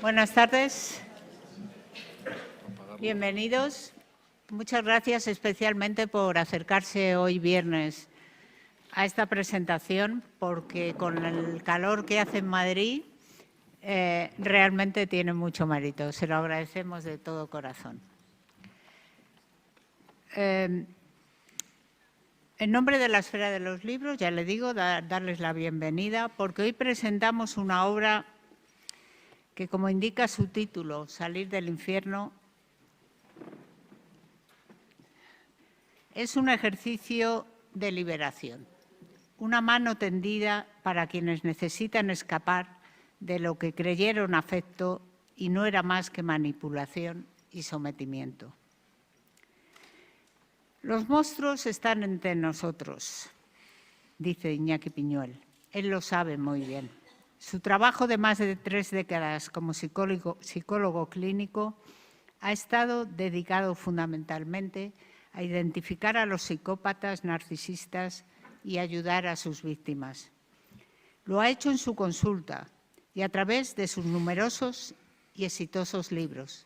Buenas tardes. Bienvenidos. Muchas gracias especialmente por acercarse hoy viernes a esta presentación, porque con el calor que hace en Madrid realmente tiene mucho mérito. Se lo agradecemos de todo corazón. En nombre de la Esfera de los Libros, ya le digo, darles la bienvenida, porque hoy presentamos una obra que, como indica su título, Salir del infierno, es un ejercicio de liberación, una mano tendida para quienes necesitan escapar de lo que creyeron afecto y no era más que manipulación y sometimiento. Los monstruos están entre nosotros, dice Iñaki Piñuel. Él lo sabe muy bien. Su trabajo de más de 3 décadas como psicólogo clínico ha estado dedicado fundamentalmente a identificar a los psicópatas narcisistas y ayudar a sus víctimas. Lo ha hecho en su consulta y a través de sus numerosos y exitosos libros.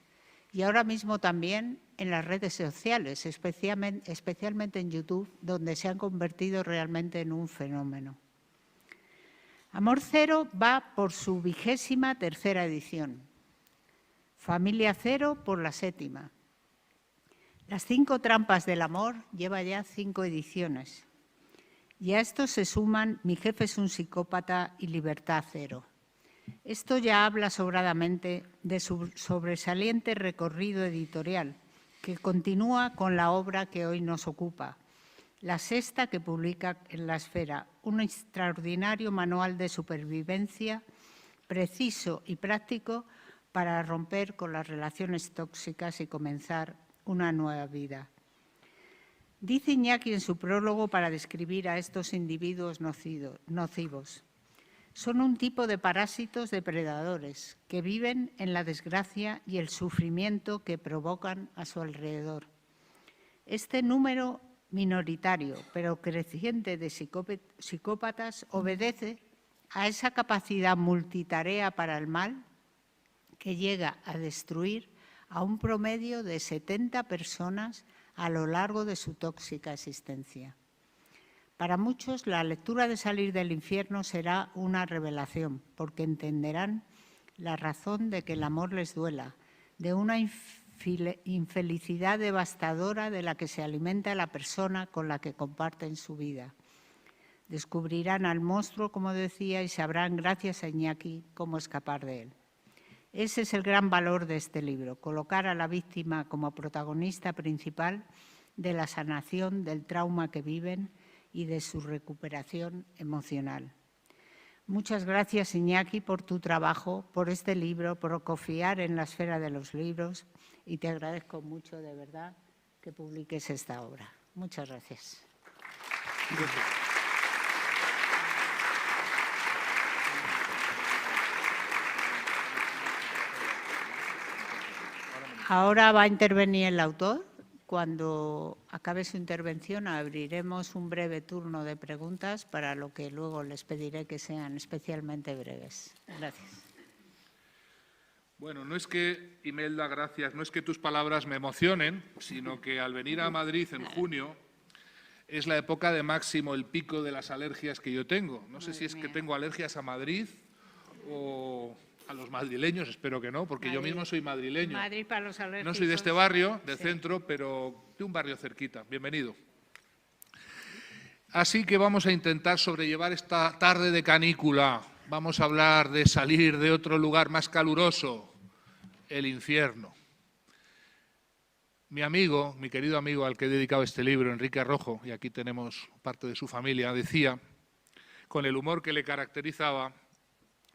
Y ahora mismo también en las redes sociales, especialmente en YouTube, donde se han convertido realmente en un fenómeno. Amor Cero va por su 23ª edición. Familia Cero por la 7ª. Las 5 trampas del amor lleva ya 5 ediciones. Y a esto se suman Mi jefe es un psicópata y Libertad Cero. Esto ya habla sobradamente de su sobresaliente recorrido editorial, que continúa con la obra que hoy nos ocupa, la 6ª que publica en La Esfera, un extraordinario manual de supervivencia preciso y práctico para romper con las relaciones tóxicas y comenzar una nueva vida. Dice Iñaki en su prólogo para describir a estos individuos nocivos. Son un tipo de parásitos depredadores que viven en la desgracia y el sufrimiento que provocan a su alrededor. Este número minoritario, pero creciente de psicópatas obedece a esa capacidad multitarea para el mal que llega a destruir a un promedio de 70 personas a lo largo de su tóxica existencia. Para muchos, la lectura de Salir del infierno será una revelación, porque entenderán la razón de que el amor les duela, de una infelicidad devastadora de la que se alimenta la persona con la que comparten su vida. Descubrirán al monstruo, como decía, y sabrán, gracias a Iñaki, cómo escapar de él. Ese es el gran valor de este libro, colocar a la víctima como protagonista principal de la sanación del trauma que viven y de su recuperación emocional. Muchas gracias, Iñaki, por tu trabajo, por este libro, por confiar en la Esfera de los Libros, y te agradezco mucho, de verdad, que publiques esta obra. Muchas gracias. Ahora va a intervenir el autor. Cuando acabe su intervención abriremos un breve turno de preguntas, para lo que luego les pediré que sean especialmente breves. Gracias. Bueno, no es que, Imelda, gracias, no es que tus palabras me emocionen, sino que al venir a Madrid en junio es la época de máximo, el pico de las alergias que yo tengo. No sé si es que tengo alergias a Madrid o a los madrileños, espero que no, porque Madrid, yo mismo soy madrileño. Madrid para los alérgicos. No soy de este barrio, del centro, pero de un barrio cerquita. Bienvenido. Así que vamos a intentar sobrellevar esta tarde de canícula. Vamos a hablar de salir de otro lugar más caluroso, el infierno. Mi amigo, mi querido amigo al que he dedicado este libro, Enrique Arrojo, y aquí tenemos parte de su familia, decía, con el humor que le caracterizaba,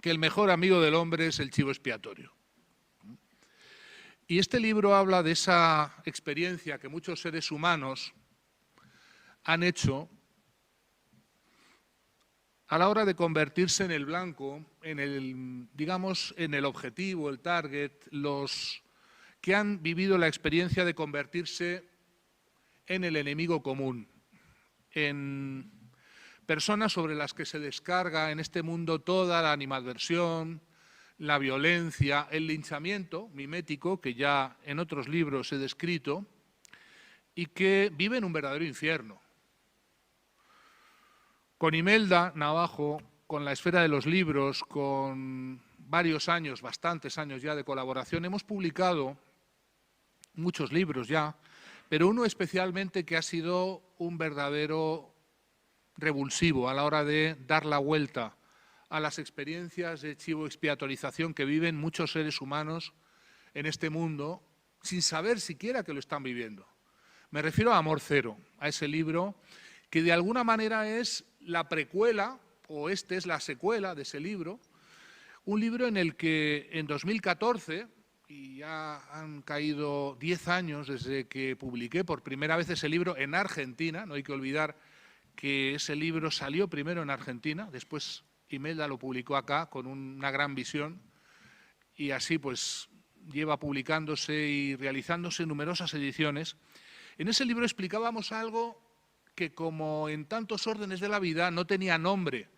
que el mejor amigo del hombre es el chivo expiatorio. Y este libro habla de esa experiencia que muchos seres humanos han hecho a la hora de convertirse en el blanco, en el, digamos, en el objetivo, el target, los que han vivido la experiencia de convertirse en el enemigo común, en personas sobre las que se descarga en este mundo toda la animadversión, la violencia, el linchamiento mimético, que ya en otros libros he descrito, y que viven un verdadero infierno. Con Imelda Navajo, con la esfera de los libros, con varios años, bastantes años ya de colaboración, hemos publicado muchos libros ya, pero uno especialmente que ha sido un verdadero revulsivo a la hora de dar la vuelta a las experiencias de chivo expiatorización que viven muchos seres humanos en este mundo sin saber siquiera que lo están viviendo. Me refiero a Amor Cero, a ese libro que de alguna manera es la precuela, o este es la secuela de ese libro, un libro en el que en 2014, y ya han caído 10 años desde que publiqué por primera vez ese libro en Argentina, no hay que olvidar que ese libro salió primero en Argentina, después Imelda lo publicó acá con una gran visión y así pues lleva publicándose y realizándose numerosas ediciones. En ese libro explicábamos algo que, como en tantos órdenes de la vida, no tenía nombre,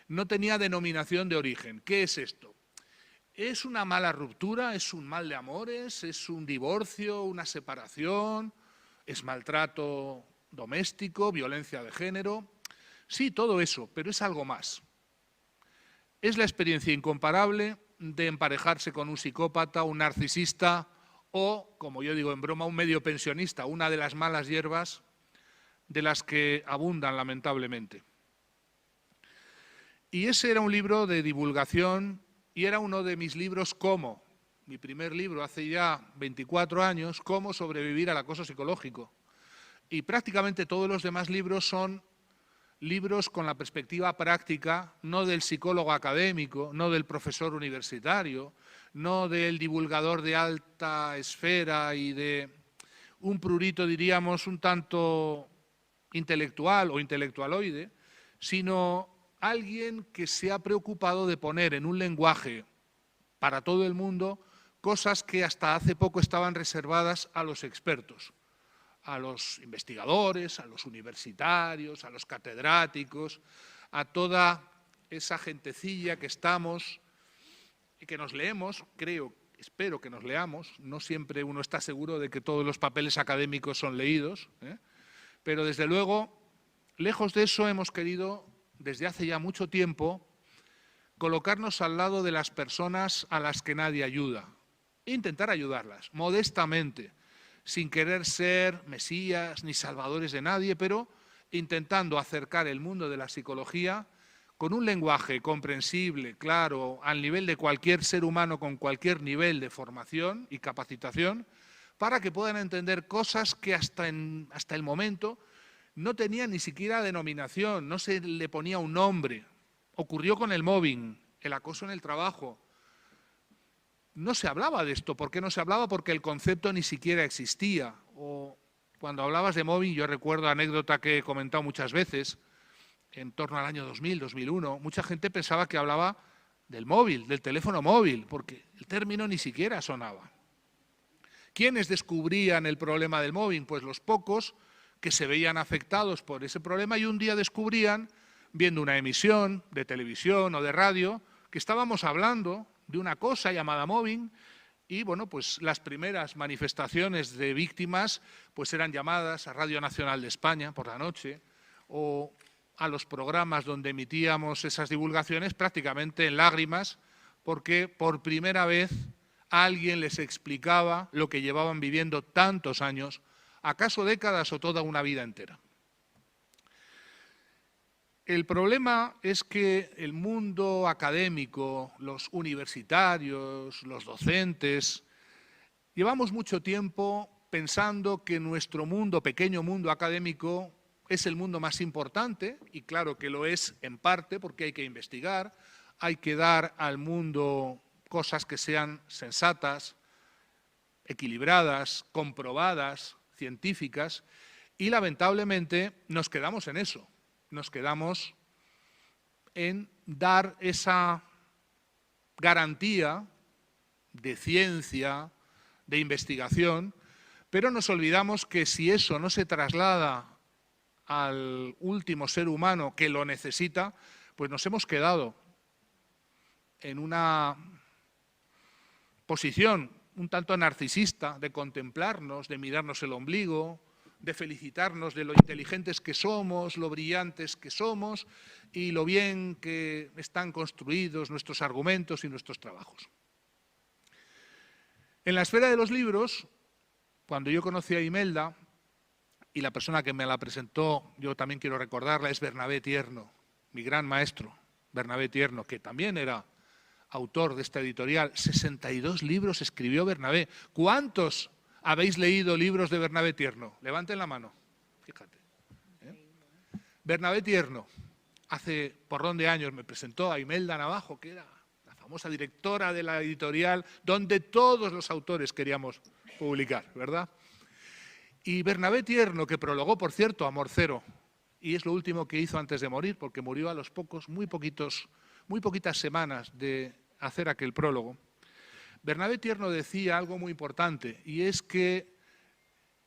no tenía denominación de origen. ¿Qué es esto? ¿Es una mala ruptura? ¿Es un mal de amores? ¿Es un divorcio? ¿Una separación? ¿Es maltrato doméstico? ¿Violencia de género? Sí, todo eso, pero es algo más. Es la experiencia incomparable de emparejarse con un psicópata, un narcisista o, como yo digo en broma, un medio pensionista, una de las malas hierbas de las que abundan lamentablemente. Y ese era un libro de divulgación y era uno de mis libros como, mi primer libro hace ya 24 años, Cómo sobrevivir al acoso psicológico. Y prácticamente todos los demás libros son libros con la perspectiva práctica, no del psicólogo académico, no del profesor universitario, no del divulgador de alta esfera y de un prurito, diríamos, un tanto intelectual o intelectualoide, sino alguien que se ha preocupado de poner en un lenguaje para todo el mundo cosas que hasta hace poco estaban reservadas a los expertos, a los investigadores, a los universitarios, a los catedráticos, a toda esa gentecilla que estamos y que nos leemos, espero que nos leamos, no siempre uno está seguro de que todos los papeles académicos son leídos, pero desde luego, lejos de eso hemos querido, desde hace ya mucho tiempo, colocarnos al lado de las personas a las que nadie ayuda, e intentar ayudarlas, modestamente, sin querer ser mesías ni salvadores de nadie, pero intentando acercar el mundo de la psicología con un lenguaje comprensible, claro, al nivel de cualquier ser humano con cualquier nivel de formación y capacitación, para que puedan entender cosas que hasta el momento no tenían ni siquiera denominación, no se le ponía un nombre. Ocurrió con el mobbing, el acoso en el trabajo. No se hablaba de esto. ¿Por qué no se hablaba? Porque el concepto ni siquiera existía. O cuando hablabas de mobbing, yo recuerdo anécdota que he comentado muchas veces, en torno al año 2000, 2001, mucha gente pensaba que hablaba del móvil, del teléfono móvil, porque el término ni siquiera sonaba. ¿Quiénes descubrían el problema del mobbing? Pues los pocos que se veían afectados por ese problema y un día descubrían, viendo una emisión de televisión o de radio, que estábamos hablando de una cosa llamada mobbing y, bueno, pues las primeras manifestaciones de víctimas pues eran llamadas a Radio Nacional de España por la noche o a los programas donde emitíamos esas divulgaciones prácticamente en lágrimas porque por primera vez alguien les explicaba lo que llevaban viviendo tantos años, acaso décadas o toda una vida entera. El problema es que el mundo académico, los universitarios, los docentes, llevamos mucho tiempo pensando que nuestro mundo, pequeño mundo académico, es el mundo más importante, y claro que lo es en parte porque hay que investigar, hay que dar al mundo cosas que sean sensatas, equilibradas, comprobadas, científicas, y lamentablemente nos quedamos en eso. Nos quedamos en dar esa garantía de ciencia, de investigación, pero nos olvidamos que si eso no se traslada al último ser humano que lo necesita, pues nos hemos quedado en una posición un tanto narcisista de contemplarnos, de mirarnos el ombligo, de felicitarnos de lo inteligentes que somos, lo brillantes que somos y lo bien que están construidos nuestros argumentos y nuestros trabajos. En la esfera de los libros, cuando yo conocí a Imelda, y la persona que me la presentó, yo también quiero recordarla, es Bernabé Tierno, mi gran maestro, Bernabé Tierno, que también era autor de esta editorial. 62 libros escribió Bernabé. ¿Cuántos habéis leído libros de Bernabé Tierno? Levanten la mano, fíjate. Bernabé Tierno, hace porrón de años, me presentó a Imelda Navajo, que era la famosa directora de la editorial, donde todos los autores queríamos publicar, ¿verdad? Y Bernabé Tierno, que prologó, por cierto, Amor Cero, y es lo último que hizo antes de morir, porque murió a los muy poquitas semanas de hacer aquel prólogo. Bernabé Tierno decía algo muy importante, y es que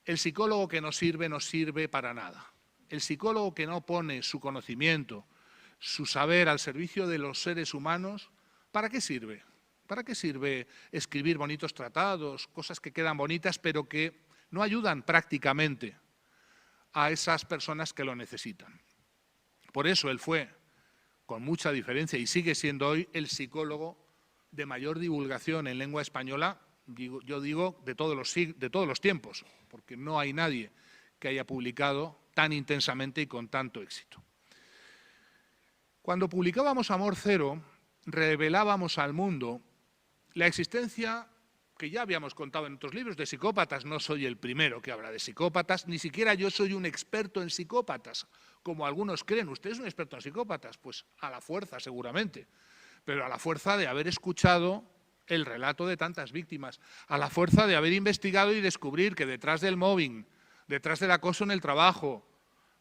el psicólogo que no sirve para nada. El psicólogo que no pone su conocimiento, su saber al servicio de los seres humanos, ¿para qué sirve? ¿Para qué sirve escribir bonitos tratados, cosas que quedan bonitas, pero que no ayudan prácticamente a esas personas que lo necesitan? Por eso él fue, con mucha diferencia, y sigue siendo hoy el psicólogo de mayor divulgación en lengua española, yo digo, de todos los tiempos, porque no hay nadie que haya publicado tan intensamente y con tanto éxito. Cuando publicábamos Amor Cero, revelábamos al mundo la existencia que ya habíamos contado en otros libros de psicópatas. No soy el primero que habla de psicópatas, ni siquiera yo soy un experto en psicópatas, como algunos creen. ¿Usted es un experto en psicópatas? Pues a la fuerza, seguramente, pero a la fuerza de haber escuchado el relato de tantas víctimas, a la fuerza de haber investigado y descubrir que detrás del mobbing, detrás del acoso en el trabajo,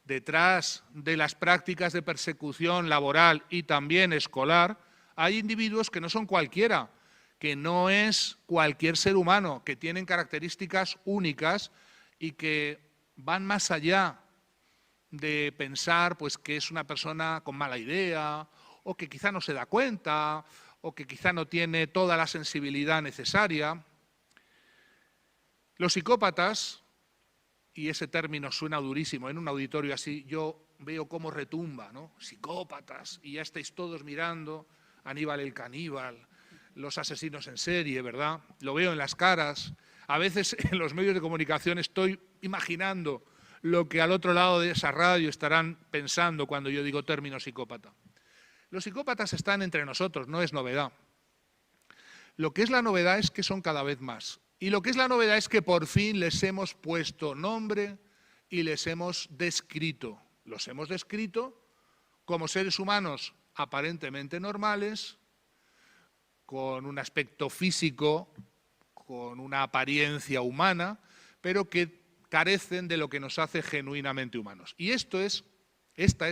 detrás de las prácticas de persecución laboral y también escolar, hay individuos que no son cualquiera, que no es cualquier ser humano, que tienen características únicas y que van más allá de pensar pues, que es una persona con mala idea, o que quizá no se da cuenta, o que quizá no tiene toda la sensibilidad necesaria. Los psicópatas, y ese término suena durísimo, en un auditorio así yo veo cómo retumba, ¿no? Psicópatas, y ya estáis todos mirando, Aníbal el caníbal, los asesinos en serie, ¿verdad? Lo veo en las caras. A veces en los medios de comunicación estoy imaginando lo que al otro lado de esa radio estarán pensando cuando yo digo término psicópata. Los psicópatas están entre nosotros, no es novedad. Lo que es la novedad es que son cada vez más. Y lo que es la novedad es que por fin les hemos puesto nombre y les hemos descrito. Los hemos descrito como seres humanos aparentemente normales, con un aspecto físico, con una apariencia humana, pero que carecen de lo que nos hace genuinamente humanos. Y esta es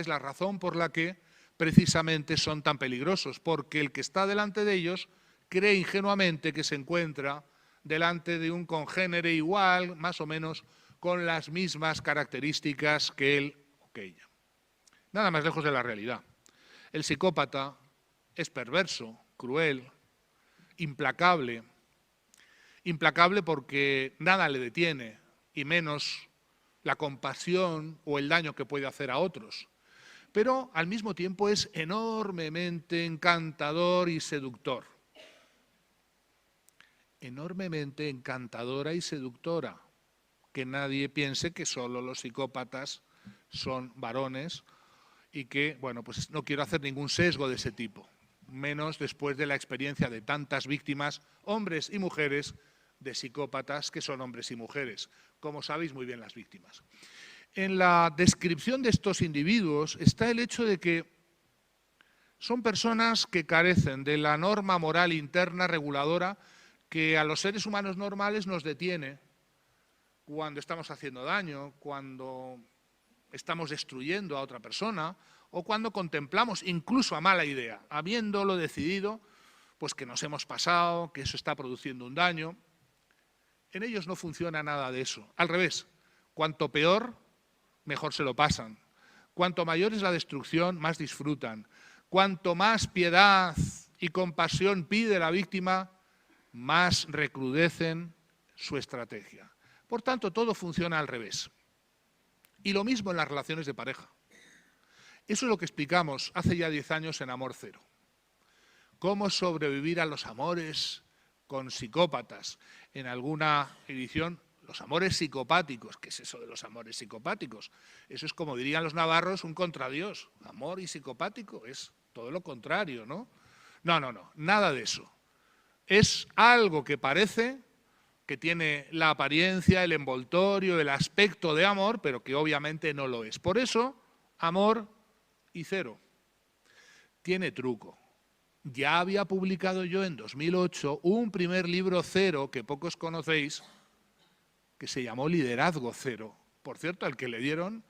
la razón por la que precisamente son tan peligrosos, porque el que está delante de ellos cree ingenuamente que se encuentra delante de un congénere igual, más o menos, con las mismas características que él o que ella. Nada más lejos de la realidad. El psicópata es perverso, cruel, implacable porque nada le detiene, y menos la compasión o el daño que puede hacer a otros. Pero al mismo tiempo es enormemente encantador y seductor. Enormemente encantadora y seductora. Que nadie piense que solo los psicópatas son varones y que, bueno, pues no quiero hacer ningún sesgo de ese tipo, menos después de la experiencia de tantas víctimas, hombres y mujeres, de psicópatas que son hombres y mujeres, como sabéis muy bien las víctimas. En la descripción de estos individuos está el hecho de que son personas que carecen de la norma moral interna reguladora que a los seres humanos normales nos detiene cuando estamos haciendo daño, cuando estamos destruyendo a otra persona o cuando contemplamos incluso a mala idea, habiéndolo decidido, pues que nos hemos pasado, que eso está produciendo un daño. En ellos no funciona nada de eso. Al revés, cuanto peor, mejor se lo pasan. Cuanto mayor es la destrucción, más disfrutan. Cuanto más piedad y compasión pide la víctima, más recrudecen su estrategia. Por tanto, todo funciona al revés. Y lo mismo en las relaciones de pareja. Eso es lo que explicamos hace ya 10 años en Amor Cero. Cómo sobrevivir a los amores con psicópatas. En alguna edición, los amores psicopáticos. ¿Qué es eso de los amores psicopáticos? Eso es, como dirían los navarros, un contradios. Amor y psicopático es todo lo contrario, ¿no? No, nada de eso. Es algo que parece que tiene la apariencia, el envoltorio, el aspecto de amor, pero que obviamente no lo es. Por eso, Amor y Cero tiene truco. Ya había publicado yo en 2008 un primer libro cero que pocos conocéis, que se llamó Liderazgo Cero. Por cierto, al que le dieron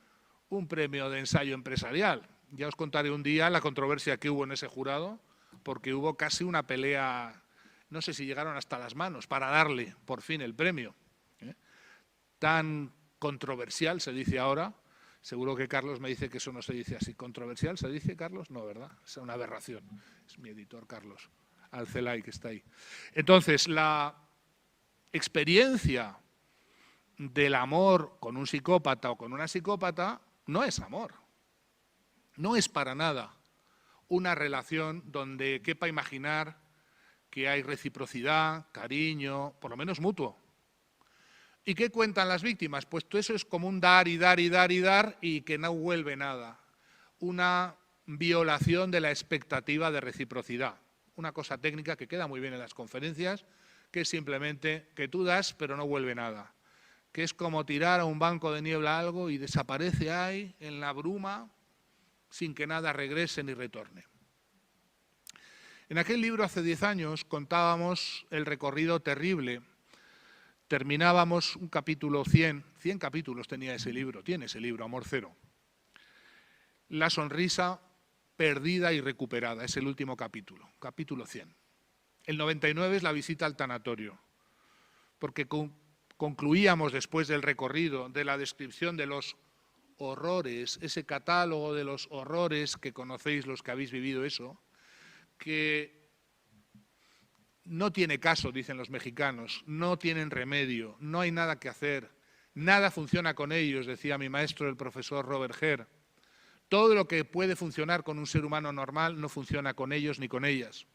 un premio de ensayo empresarial. Ya os contaré un día la controversia que hubo en ese jurado, porque hubo casi una pelea, no sé si llegaron hasta las manos, para darle por fin el premio. Tan controversial se dice ahora. Seguro que Carlos me dice que eso no se dice así. ¿Controversial se dice, Carlos? No, ¿verdad? Es una aberración. Es mi editor, Carlos Alcelay, que está ahí. Entonces, la experiencia del amor con un psicópata o con una psicópata no es amor. No es para nada una relación donde quepa imaginar que hay reciprocidad, cariño, por lo menos mutuo. ¿Y qué cuentan las víctimas? Pues todo eso es como un dar y dar y dar y dar y que no vuelve nada. Una violación de la expectativa de reciprocidad. Una cosa técnica que queda muy bien en las conferencias, que es simplemente que tú das pero no vuelve nada. Que es como tirar a un banco de niebla algo y desaparece ahí en la bruma sin que nada regrese ni retorne. En aquel libro hace 10 años contábamos el recorrido terrible. Terminábamos un capítulo 100 capítulos tenía ese libro, tiene ese libro, Amor Cero. La sonrisa perdida y recuperada, es el último capítulo, capítulo 100. El 99 es la visita al tanatorio, porque concluíamos después del recorrido, de la descripción de los horrores, ese catálogo de los horrores que conocéis los que habéis vivido eso, que no tiene caso, dicen los mexicanos, no tienen remedio, no hay nada que hacer, nada funciona con ellos, decía mi maestro, el profesor Robert Herr. Todo lo que puede funcionar con un ser humano normal no funciona con ellos ni con ellas.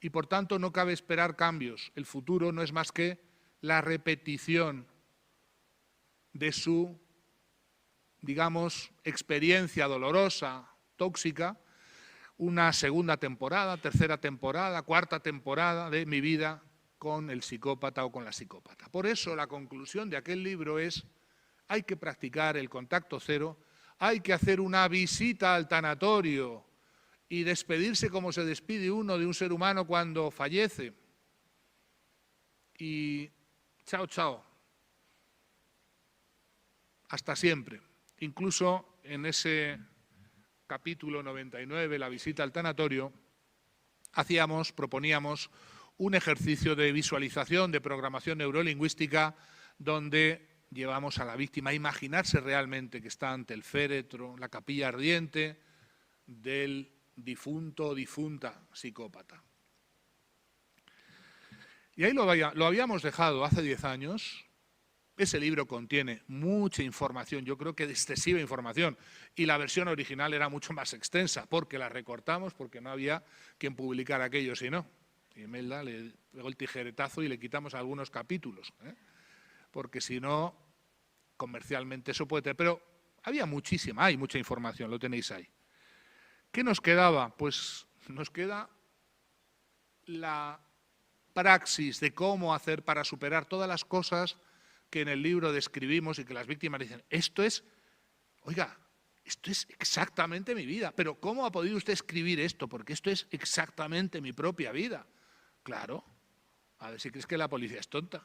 Y por tanto no cabe esperar cambios. El futuro no es más que la repetición de su, digamos, experiencia dolorosa, tóxica, una segunda temporada, tercera temporada, cuarta temporada de mi vida con el psicópata o con la psicópata. Por eso la conclusión de aquel libro es: hay que practicar el contacto cero, hay que hacer una visita al tanatorio y despedirse como se despide uno de un ser humano cuando fallece. Y chao, chao. Hasta siempre. Incluso en ese capítulo 99, la visita al tanatorio, proponíamos un ejercicio de visualización, de programación neurolingüística, donde llevamos a la víctima a imaginarse realmente que está ante el féretro, la capilla ardiente del difunto o difunta psicópata. Y ahí lo habíamos dejado hace 10 años. Ese libro contiene mucha información, yo creo que excesiva información, y la versión original era mucho más extensa, porque la recortamos, porque no había quien publicara aquello, si no. Y Imelda le pegó el tijeretazo y le quitamos algunos capítulos, porque si no, comercialmente eso puede tener. Pero había muchísima, hay mucha información, lo tenéis ahí. ¿Qué nos quedaba? Pues nos queda la praxis de cómo hacer para superar todas las cosas que en el libro describimos y que las víctimas dicen: esto es exactamente mi vida. Pero ¿cómo ha podido usted escribir esto? Porque esto es exactamente mi propia vida. Claro, a ver si crees que la policía es tonta.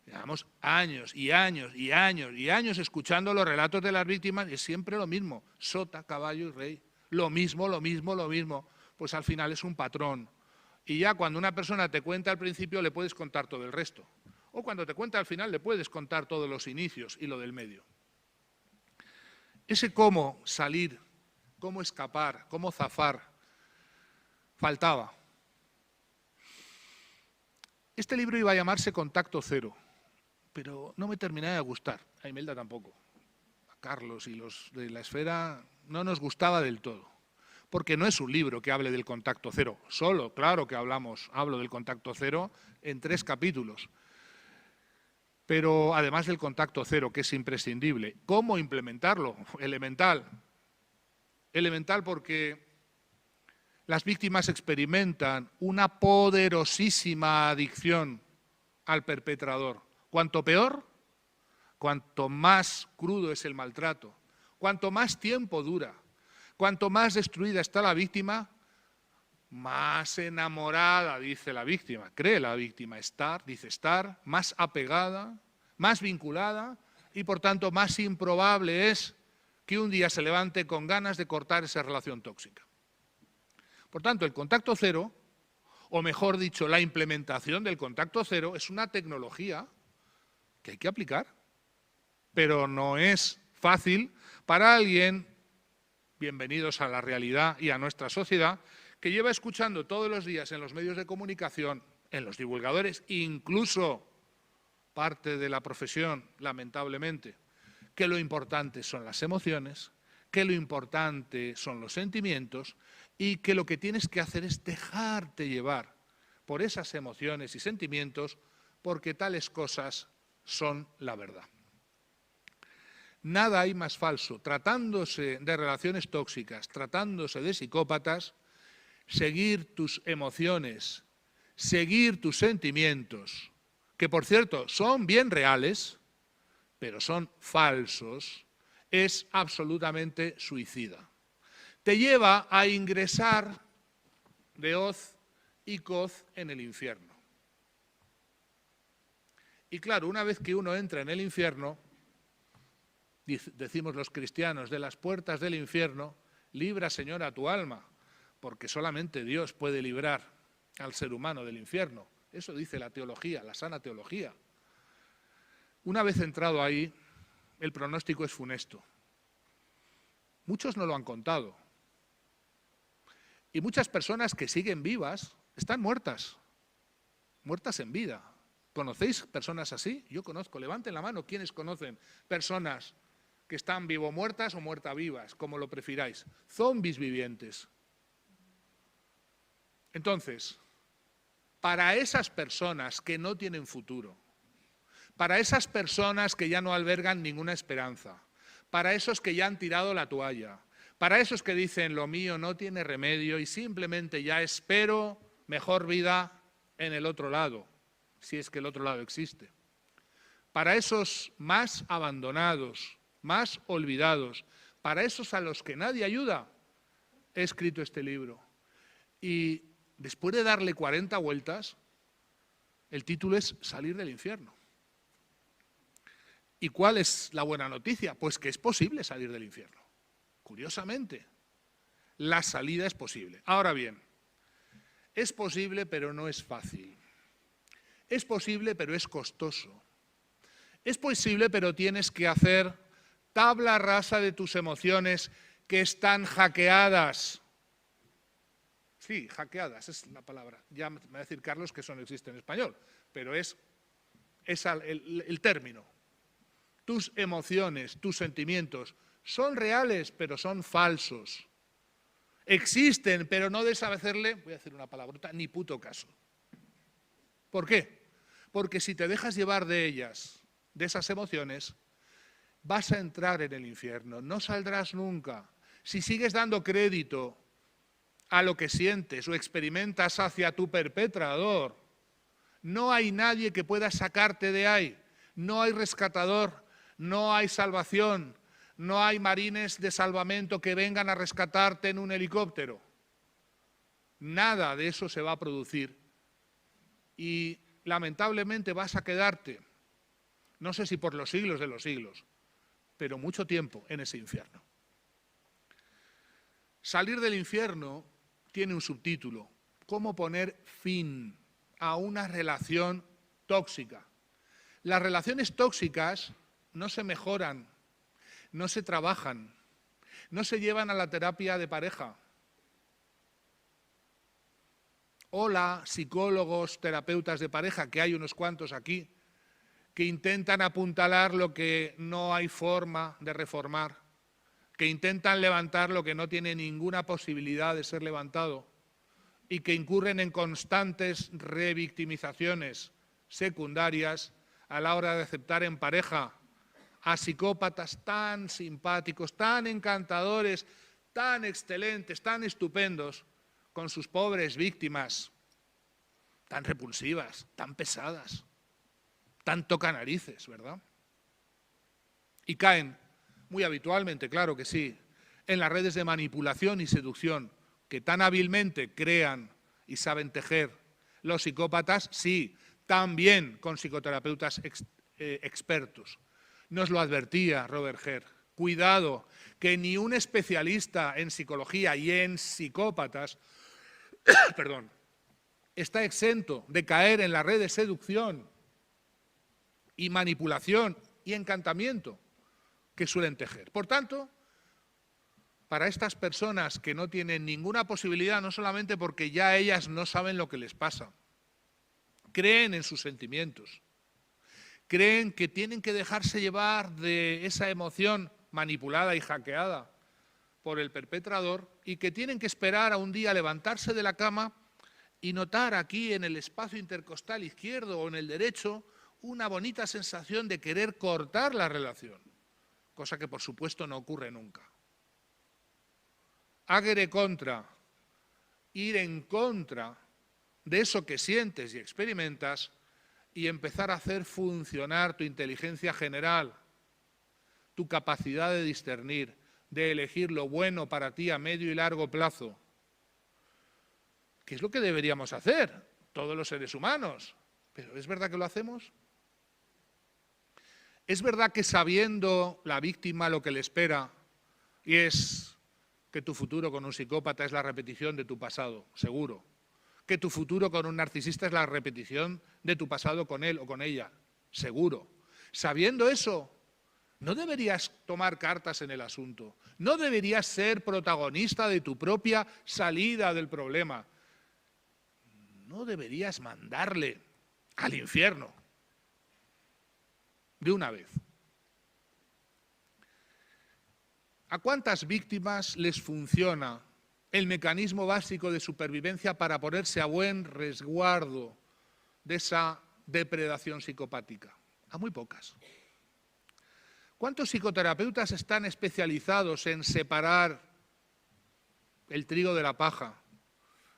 Llevamos años y años y años y años escuchando los relatos de las víctimas y es siempre lo mismo: sota, caballo y rey. Lo mismo, lo mismo, lo mismo. Pues al final es un patrón. Y ya cuando una persona te cuenta al principio le puedes contar todo el resto. O cuando te cuenta al final le puedes contar todos los inicios y lo del medio. Ese cómo salir, cómo escapar, cómo zafar, faltaba. Este libro iba a llamarse Contacto Cero, pero no me terminaba de gustar, a Imelda tampoco. A Carlos y los de la esfera no nos gustaba del todo, porque no es un libro que hable del contacto cero, solo, claro que hablo del contacto cero en 3 capítulos, pero además del contacto cero, que es imprescindible. ¿Cómo implementarlo? Elemental. Elemental porque las víctimas experimentan una poderosísima adicción al perpetrador. Cuanto peor, cuanto más crudo es el maltrato, cuanto más tiempo dura, cuanto más destruida está la víctima, más enamorada, dice la víctima, cree la víctima estar, más apegada, más vinculada y por tanto más improbable es que un día se levante con ganas de cortar esa relación tóxica. Por tanto, el contacto cero, o mejor dicho, la implementación del contacto cero, es una tecnología que hay que aplicar, pero no es fácil para alguien, bienvenidos a la realidad y a nuestra sociedad, que lleva escuchando todos los días en los medios de comunicación, en los divulgadores, incluso parte de la profesión, lamentablemente, que lo importante son las emociones, que lo importante son los sentimientos y que lo que tienes que hacer es dejarte llevar por esas emociones y sentimientos porque tales cosas son la verdad. Nada hay más falso, tratándose de relaciones tóxicas, tratándose de psicópatas, seguir tus emociones, seguir tus sentimientos, que por cierto son bien reales, pero son falsos, es absolutamente suicida. Te lleva a ingresar de hoz y coz en el infierno. Y claro, una vez que uno entra en el infierno, decimos los cristianos, de las puertas del infierno, libra, Señor, a tu alma, porque solamente Dios puede librar al ser humano del infierno. Eso dice la teología, la sana teología. Una vez entrado ahí, el pronóstico es funesto. Muchos no lo han contado. Y muchas personas que siguen vivas están muertas, muertas en vida. ¿Conocéis personas así? Yo conozco. Levanten la mano quienes conocen personas que están vivo muertas o muerta vivas, como lo prefiráis. Zombies vivientes. Entonces, para esas personas que no tienen futuro, para esas personas que ya no albergan ninguna esperanza, para esos que ya han tirado la toalla, para esos que dicen lo mío no tiene remedio y simplemente ya espero mejor vida en el otro lado, si es que el otro lado existe. Para esos más abandonados, más olvidados, para esos a los que nadie ayuda, he escrito este libro. Y después de darle 40 vueltas, el título es Salir del infierno. ¿Y cuál es la buena noticia? Pues que es posible salir del infierno. Curiosamente, la salida es posible. Ahora bien, es posible pero no es fácil. Es posible pero es costoso. Es posible pero tienes que hacer tabla rasa de tus emociones que están hackeadas. Sí, hackeadas es la palabra. Ya me va a decir Carlos que eso no existe en español, pero es el término. Tus emociones, tus sentimientos son reales, pero son falsos. Existen, pero no debes hacerle, voy a decir una palabrota, ni puto caso. ¿Por qué? Porque si te dejas llevar de ellas, de esas emociones, vas a entrar en el infierno, no saldrás nunca. Si sigues dando crédito a lo que sientes o experimentas hacia tu perpetrador, no hay nadie que pueda sacarte de ahí, no hay rescatador, no hay salvación, no hay marines de salvamento que vengan a rescatarte en un helicóptero. Nada de eso se va a producir y lamentablemente vas a quedarte, no sé si por los siglos de los siglos, pero mucho tiempo en ese infierno. Salir del infierno tiene un subtítulo, ¿cómo poner fin a una relación tóxica? Las relaciones tóxicas no se mejoran, no se trabajan, no se llevan a la terapia de pareja. Hola, psicólogos, terapeutas de pareja, que hay unos cuantos aquí, que intentan apuntalar lo que no hay forma de reformar, que intentan levantar lo que no tiene ninguna posibilidad de ser levantado y que incurren en constantes revictimizaciones secundarias a la hora de aceptar en pareja a psicópatas tan simpáticos, tan encantadores, tan excelentes, tan estupendos, con sus pobres víctimas, tan repulsivas, tan pesadas, tan tocanarices, ¿verdad? Y caen, muy habitualmente, claro que sí, en las redes de manipulación y seducción que tan hábilmente crean y saben tejer los psicópatas, sí, también con psicoterapeutas expertos. Nos lo advertía Robert Herr. Cuidado, que ni un especialista en psicología y en psicópatas perdón, está exento de caer en la red de seducción y manipulación y encantamiento que suelen tejer. Por tanto, para estas personas que no tienen ninguna posibilidad, no solamente porque ya ellas no saben lo que les pasa, creen en sus sentimientos, creen que tienen que dejarse llevar de esa emoción manipulada y hackeada por el perpetrador y que tienen que esperar a un día levantarse de la cama y notar aquí en el espacio intercostal izquierdo o en el derecho una bonita sensación de querer cortar la relación, cosa que por supuesto no ocurre nunca. Agere contra, ir en contra de eso que sientes y experimentas y empezar a hacer funcionar tu inteligencia general, tu capacidad de discernir, de elegir lo bueno para ti a medio y largo plazo. ¿Qué es lo que deberíamos hacer todos los seres humanos? ¿Pero es verdad que lo hacemos? ¿Es verdad que sabiendo la víctima lo que le espera y es que tu futuro con un psicópata es la repetición de tu pasado? Seguro. ¿Que tu futuro con un narcisista es la repetición de tu pasado con él o con ella? Seguro. Sabiendo eso, ¿no deberías tomar cartas en el asunto? ¿No deberías ser protagonista de tu propia salida del problema? ¿No deberías mandarle al infierno de una vez? ¿A cuántas víctimas les funciona el mecanismo básico de supervivencia para ponerse a buen resguardo de esa depredación psicopática? A muy pocas. ¿Cuántos psicoterapeutas están especializados en separar el trigo de la paja?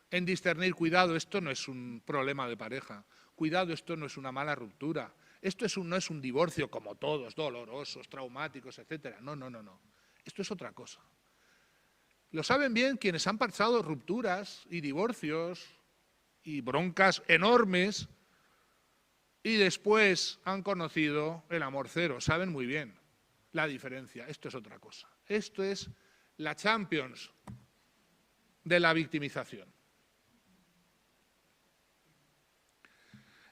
En discernir, cuidado, esto no es un problema de pareja, cuidado, esto no es una mala ruptura, esto no es un divorcio como todos, dolorosos, traumáticos, etcétera. No, no, no, no. Esto es otra cosa. Lo saben bien quienes han pasado rupturas y divorcios y broncas enormes y después han conocido el amor cero. Saben muy bien la diferencia. Esto es otra cosa. Esto es la Champions de la victimización.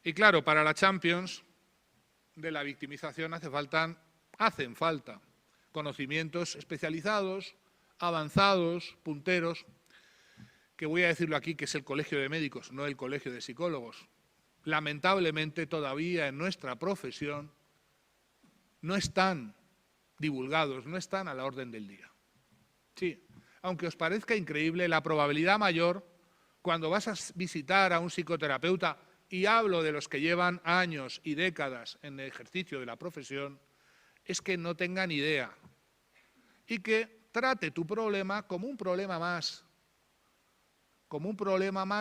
Y claro, para la Champions de la victimización hacen falta conocimientos especializados, avanzados, punteros, que voy a decirlo aquí, que es el Colegio de Médicos, no el Colegio de Psicólogos. Lamentablemente todavía en nuestra profesión no están divulgados, no están a la orden del día. Sí, aunque os parezca increíble, la probabilidad mayor cuando vas a visitar a un psicoterapeuta, y hablo de los que llevan años y décadas en el ejercicio de la profesión, es que no tengan idea y que trate tu problema como un problema más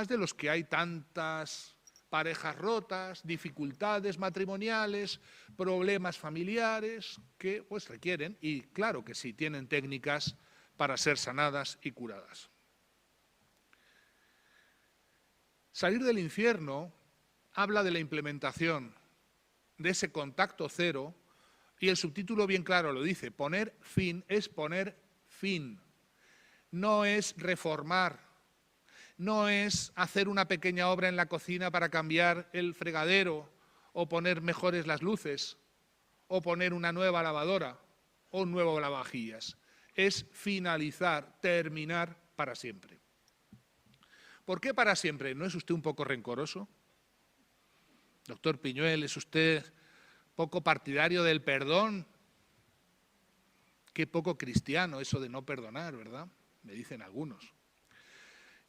de los que hay tantas parejas rotas, dificultades matrimoniales, problemas familiares que pues requieren, y claro que sí, tienen técnicas para ser sanadas y curadas. Salir del infierno habla de la implementación de ese contacto cero y el subtítulo bien claro lo dice, poner fin es poner fin, no es reformar, no es hacer una pequeña obra en la cocina para cambiar el fregadero o poner mejores las luces o poner una nueva lavadora o un nuevo lavavajillas, es finalizar, terminar para siempre. ¿Por qué para siempre? ¿No es usted un poco rencoroso? Doctor Piñuel, ¿es usted poco partidario del perdón? Qué poco cristiano eso de no perdonar, ¿verdad? Me dicen algunos.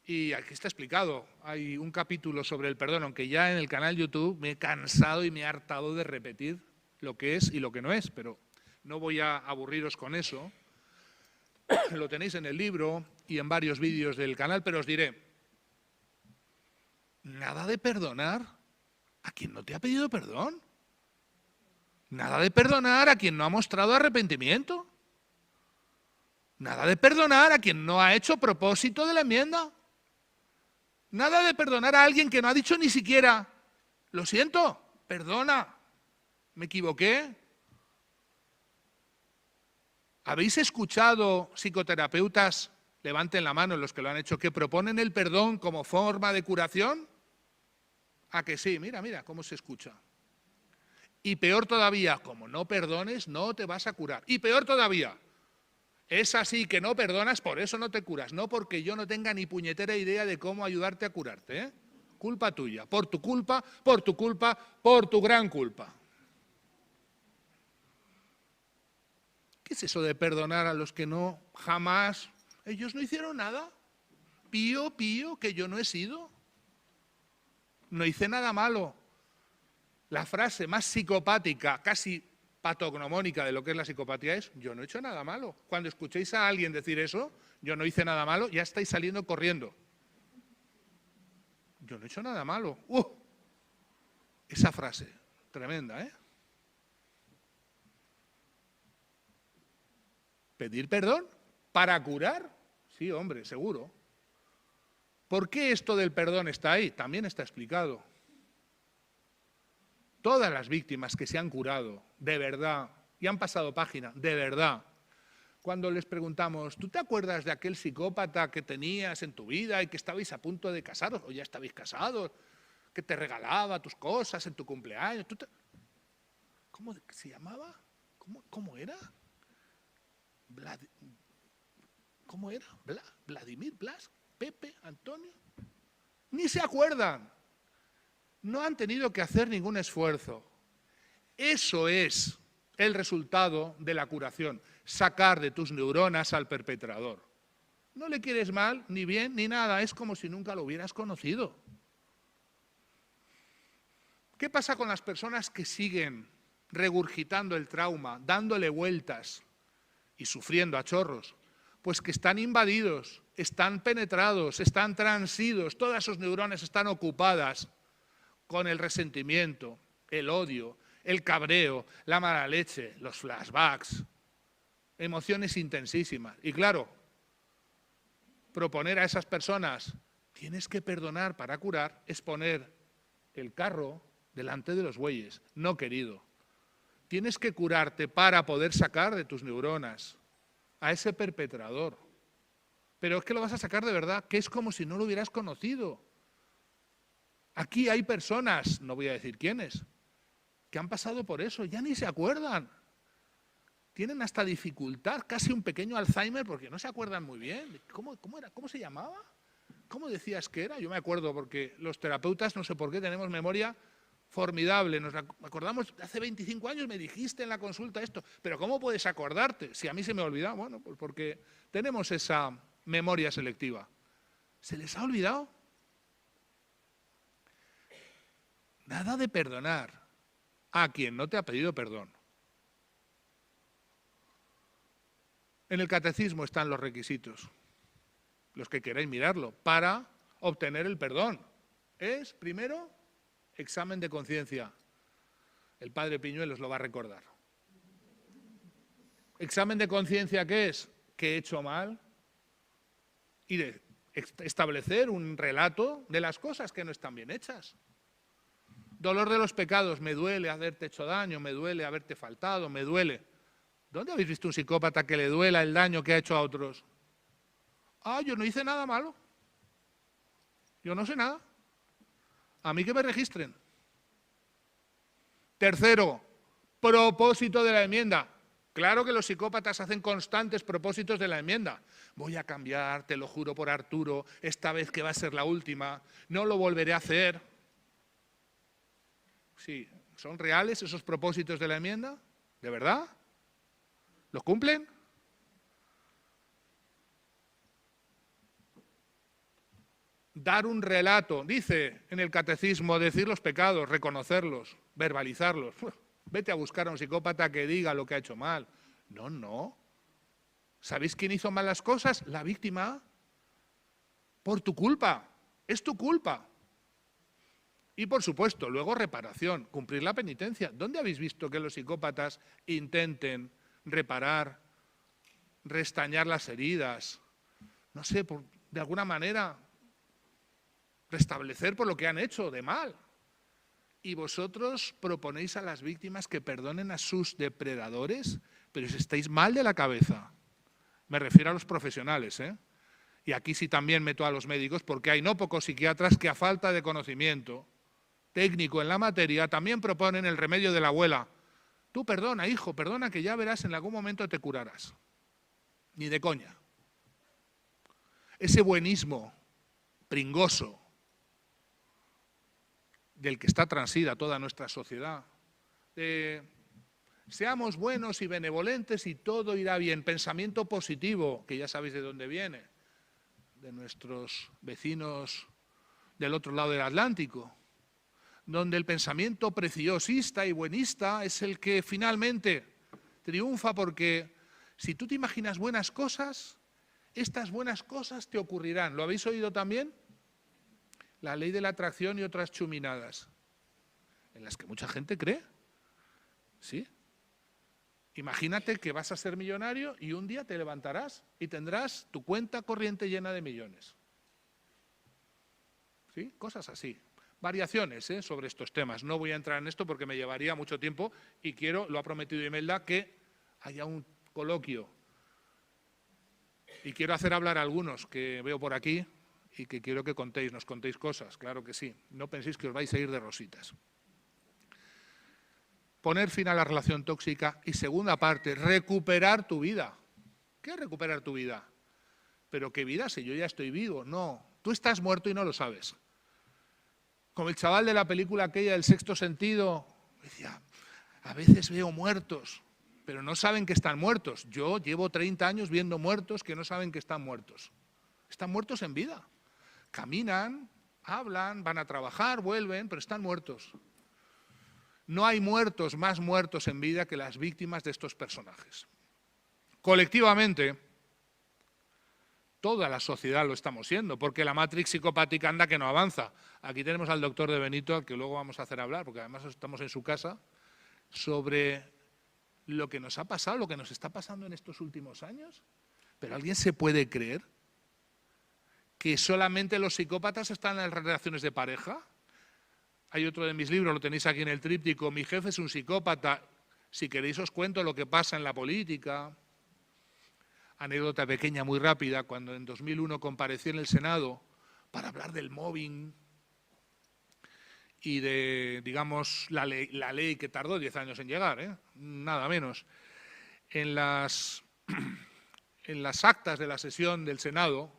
Y aquí está explicado, hay un capítulo sobre el perdón, aunque ya en el canal YouTube me he cansado y me he hartado de repetir lo que es y lo que no es, pero no voy a aburriros con eso. Lo tenéis en el libro y en varios vídeos del canal, pero os diré, nada de perdonar a quien no te ha pedido perdón. Nada de perdonar a quien no ha mostrado arrepentimiento. Nada de perdonar a quien no ha hecho propósito de la enmienda. Nada de perdonar a alguien que no ha dicho ni siquiera, lo siento, perdona, me equivoqué. ¿Habéis escuchado psicoterapeutas, levanten la mano los que lo han hecho, que proponen el perdón como forma de curación? ¿A que sí? Mira, mira cómo se escucha. Y peor todavía, como no perdones, no te vas a curar. Y peor todavía, es así que no perdonas, por eso no te curas. No porque yo no tenga ni puñetera idea de cómo ayudarte a curarte, ¿eh? Culpa tuya, por tu culpa, por tu culpa, por tu gran culpa. ¿Qué es eso de perdonar a los que no, jamás? Ellos no hicieron nada. Pío, que yo no he sido. No hice nada malo. La frase más psicopática, casi patognomónica de lo que es la psicopatía es, yo no he hecho nada malo. Cuando escuchéis a alguien decir eso, yo no hice nada malo, ya estáis saliendo corriendo. Yo no he hecho nada malo. Esa frase, tremenda, ¿eh? ¿Pedir perdón? ¿Para curar? Sí, hombre, seguro. ¿Por qué esto del perdón está ahí? También está explicado. Todas las víctimas que se han curado, de verdad, y han pasado página, de verdad, cuando les preguntamos, ¿tú te acuerdas de aquel psicópata que tenías en tu vida y que estabais a punto de casaros, o ya estabais casados, que te regalaba tus cosas en tu cumpleaños? ¿Cómo se llamaba? ¿Cómo era? ¿Cómo era? ¿Vladimir? ¿Blas? ¿Pepe? ¿Antonio? Ni se acuerdan. No han tenido que hacer ningún esfuerzo. Eso es el resultado de la curación, sacar de tus neuronas al perpetrador. No le quieres mal, ni bien, ni nada, es como si nunca lo hubieras conocido. ¿Qué pasa con las personas que siguen regurgitando el trauma, dándole vueltas y sufriendo a chorros? Pues que están invadidos, están penetrados, están transidos, todas sus neuronas están ocupadas con el resentimiento, el odio, el cabreo, la mala leche, los flashbacks, emociones intensísimas. Y claro, proponer a esas personas, tienes que perdonar para curar, es poner el carro delante de los bueyes. No, querido. Tienes que curarte para poder sacar de tus neuronas a ese perpetrador. Pero es que lo vas a sacar de verdad, que es como si no lo hubieras conocido. Aquí hay personas, no voy a decir quiénes, que han pasado por eso, ya ni se acuerdan. Tienen hasta dificultad, casi un pequeño Alzheimer, porque no se acuerdan muy bien. ¿Cómo era? ¿Cómo se llamaba? ¿Cómo decías que era? Yo me acuerdo, porque los terapeutas, no sé por qué, tenemos memoria formidable. Nos acordamos, hace 25 años me dijiste en la consulta esto, pero ¿cómo puedes acordarte? Si a mí se me ha olvidado, bueno, pues porque tenemos esa memoria selectiva. ¿Se les ha olvidado? Nada de perdonar a quien no te ha pedido perdón. En el catecismo están los requisitos, los que queráis mirarlo, para obtener el perdón. Es, primero, examen de conciencia. El padre Piñuel os lo va a recordar. ¿Examen de conciencia qué es? ¿Qué he hecho mal? Y de establecer un relato de las cosas que no están bien hechas. Dolor de los pecados, me duele haberte hecho daño, me duele haberte faltado, me duele. ¿Dónde habéis visto un psicópata que le duela el daño que ha hecho a otros? Ah, yo no hice nada malo. Yo no sé nada. A mí que me registren. Tercero, propósito de la enmienda. Claro que los psicópatas hacen constantes propósitos de la enmienda. Voy a cambiar, te lo juro por Arturo, esta vez que va a ser la última, no lo volveré a hacer. Sí, ¿son reales esos propósitos de la enmienda? ¿De verdad? ¿Los cumplen? Dar un relato, dice en el catecismo, decir los pecados, reconocerlos, verbalizarlos. Vete a buscar a un psicópata que diga lo que ha hecho mal. No, no. ¿Sabéis quién hizo mal las cosas? La víctima. Por tu culpa. Es tu culpa. Y por supuesto, luego reparación, cumplir la penitencia. ¿Dónde habéis visto que los psicópatas intenten reparar, restañar las heridas? No sé, de alguna manera, restablecer por lo que han hecho de mal. Y vosotros proponéis a las víctimas que perdonen a sus depredadores, pero si estáis mal de la cabeza. Me refiero a los profesionales, ¿eh? Y aquí sí también meto a los médicos, porque hay no pocos psiquiatras que a falta de conocimiento técnico en la materia también proponen el remedio de la abuela. Tú perdona, hijo, perdona, que ya verás en algún momento te curarás. Ni de coña. Ese buenismo pringoso del que está transida toda nuestra sociedad. Seamos buenos y benevolentes y todo irá bien. Pensamiento positivo, que ya sabéis de dónde viene, de nuestros vecinos del otro lado del Atlántico, donde el pensamiento preciosista y buenista es el que finalmente triunfa, porque si tú te imaginas buenas cosas, estas buenas cosas te ocurrirán. ¿Lo habéis oído también? La ley de la atracción y otras chuminadas, en las que mucha gente cree. ¿Sí? Imagínate que vas a ser millonario y un día te levantarás y tendrás tu cuenta corriente llena de millones. ¿Sí? Cosas así. Variaciones sobre estos temas. No voy a entrar en esto porque me llevaría mucho tiempo y quiero, lo ha prometido Imelda, que haya un coloquio. Y quiero hacer hablar a algunos que veo por aquí y que quiero que nos contéis cosas, claro que sí. No penséis que os vais a ir de rositas. Poner fin a la relación tóxica y, segunda parte, recuperar tu vida. ¿Qué es recuperar tu vida? ¿Pero qué vida? Si yo ya estoy vivo. No, tú estás muerto y no lo sabes. Como el chaval de la película aquella del Sexto Sentido, decía, a veces veo muertos, pero no saben que están muertos. Yo llevo 30 años viendo muertos que no saben que están muertos. Están muertos en vida. Caminan, hablan, van a trabajar, vuelven, pero están muertos. No hay muertos más muertos en vida que las víctimas de estos personajes. Colectivamente, toda la sociedad lo estamos siendo, porque la matrix psicopática anda que no avanza. Aquí tenemos al doctor de Benito, al que luego vamos a hacer hablar, porque además estamos en su casa, sobre lo que nos ha pasado, lo que nos está pasando en estos últimos años. ¿Pero alguien se puede creer que solamente los psicópatas están en las relaciones de pareja? Hay otro de mis libros, lo tenéis aquí en el tríptico, Mi jefe es un psicópata. Si queréis os cuento lo que pasa en la política. Anécdota pequeña, muy rápida, cuando en 2001 comparecí en el Senado para hablar del mobbing y de, digamos, la ley que tardó 10 años en llegar, nada menos. En las actas de la sesión del Senado,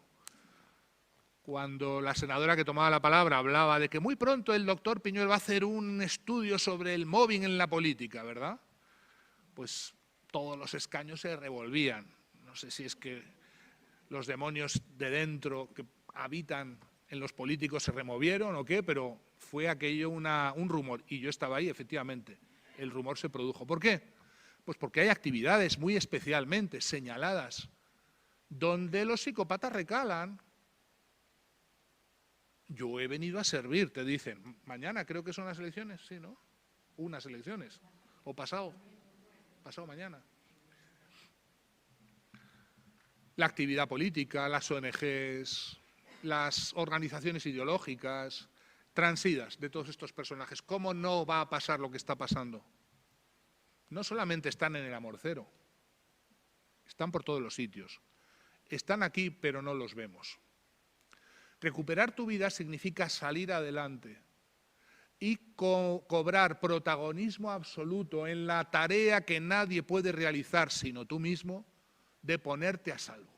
cuando la senadora que tomaba la palabra hablaba de que muy pronto el doctor Piñuel va a hacer un estudio sobre el mobbing en la política, ¿verdad? Pues todos los escaños se revolvían. No sé si es que los demonios de dentro que habitan en los políticos se removieron o qué, pero fue aquello un rumor. Y yo estaba ahí, efectivamente, el rumor se produjo. ¿Por qué? Pues porque hay actividades muy especialmente señaladas donde los psicópatas recalan. Yo he venido a servir, te dicen. Mañana creo que son las elecciones, sí, ¿no? Unas elecciones. O pasado mañana. La actividad política, las ONGs, las organizaciones ideológicas, transidas de todos estos personajes. ¿Cómo no va a pasar lo que está pasando? No solamente están en el Amorcero, están por todos los sitios. Están aquí, pero no los vemos. Recuperar tu vida significa salir adelante, y cobrar protagonismo absoluto en la tarea que nadie puede realizar sino tú mismo, de ponerte a salvo.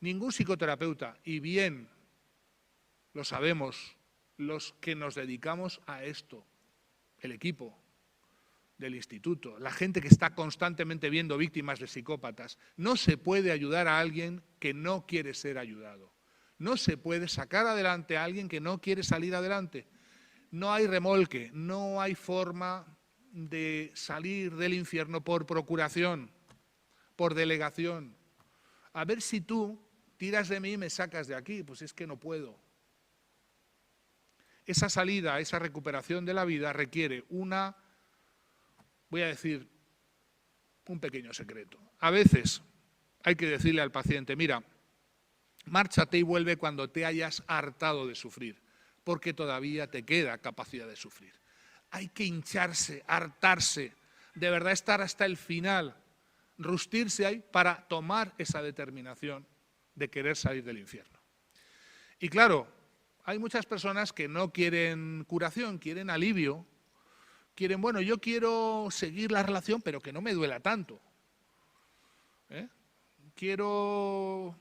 Ningún psicoterapeuta, y bien lo sabemos los que nos dedicamos a esto, el equipo del instituto, la gente que está constantemente viendo víctimas de psicópatas, no se puede ayudar a alguien que no quiere ser ayudado. No se puede sacar adelante a alguien que no quiere salir adelante. No hay remolque, no hay forma de salir del infierno por procuración, por delegación. A ver si tú tiras de mí y me sacas de aquí, pues es que no puedo. Esa salida, esa recuperación de la vida requiere una, voy a decir, un pequeño secreto. A veces hay que decirle al paciente, mira, márchate y vuelve cuando te hayas hartado de sufrir, porque todavía te queda capacidad de sufrir. Hay que hincharse, hartarse, de verdad estar hasta el final, rustirse ahí para tomar esa determinación de querer salir del infierno. Y claro, hay muchas personas que no quieren curación, quieren alivio, quieren, bueno, yo quiero seguir la relación, pero que no me duela tanto. Quiero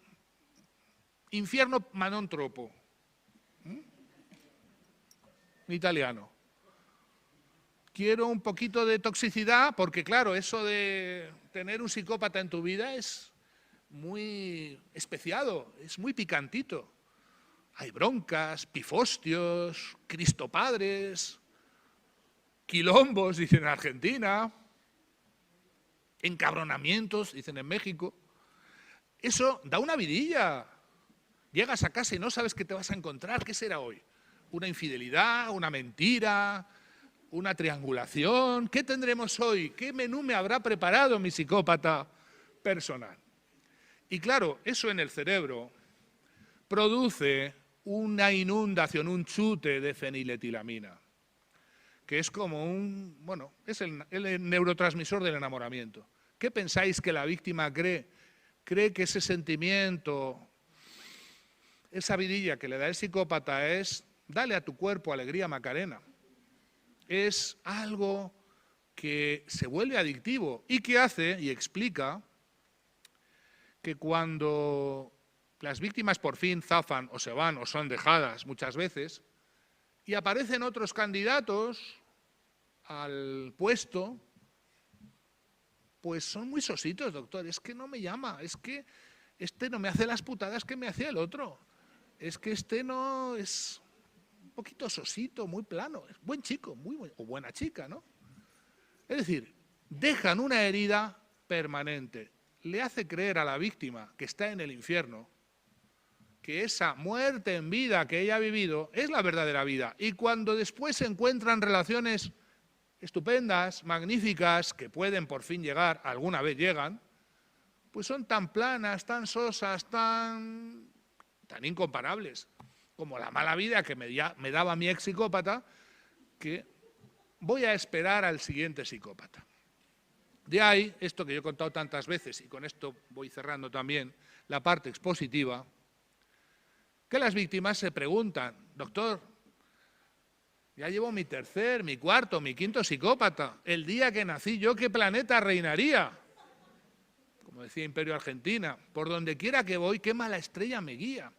infierno ma non troppo. Italiano. Quiero un poquito de toxicidad, porque claro, eso de tener un psicópata en tu vida es muy especiado, es muy picantito. Hay broncas, pifostios, cristopadres, quilombos, dicen en Argentina, encabronamientos, dicen en México. Eso da una vidilla. Llegas a casa y no sabes qué te vas a encontrar. ¿Qué será hoy? ¿Una infidelidad? ¿Una mentira? ¿Una triangulación? ¿Qué tendremos hoy? ¿Qué menú me habrá preparado mi psicópata personal? Y claro, eso en el cerebro produce una inundación, un chute de feniletilamina, que es como un, bueno, es el neurotransmisor del enamoramiento. ¿Qué pensáis que la víctima cree? Cree que ese sentimiento, esa vidilla que le da el psicópata es, dale a tu cuerpo alegría Macarena. Es algo que se vuelve adictivo y que hace y explica que cuando las víctimas por fin zafan o se van o son dejadas muchas veces y aparecen otros candidatos al puesto, pues son muy sositos, doctor, es que no me llama, es que este no me hace las putadas que me hacía el otro, es que este no es un poquito sosito, muy plano, es buen chico, muy buen, o buena chica, ¿no? Es decir, dejan una herida permanente, le hace creer a la víctima que está en el infierno que esa muerte en vida que ella ha vivido es la verdadera vida. Y cuando después se encuentran relaciones estupendas, magníficas, que pueden por fin llegar, alguna vez llegan, pues son tan planas, tan sosas, tan incomparables, como la mala vida que me daba mi ex psicópata, que voy a esperar al siguiente psicópata. De ahí, esto que yo he contado tantas veces, y con esto voy cerrando también la parte expositiva, que las víctimas se preguntan, doctor, ya llevo mi tercer, mi cuarto, mi quinto psicópata, el día que nací yo, ¿qué planeta reinaría? Como decía Imperio Argentina, por donde quiera que voy, qué mala estrella me guía.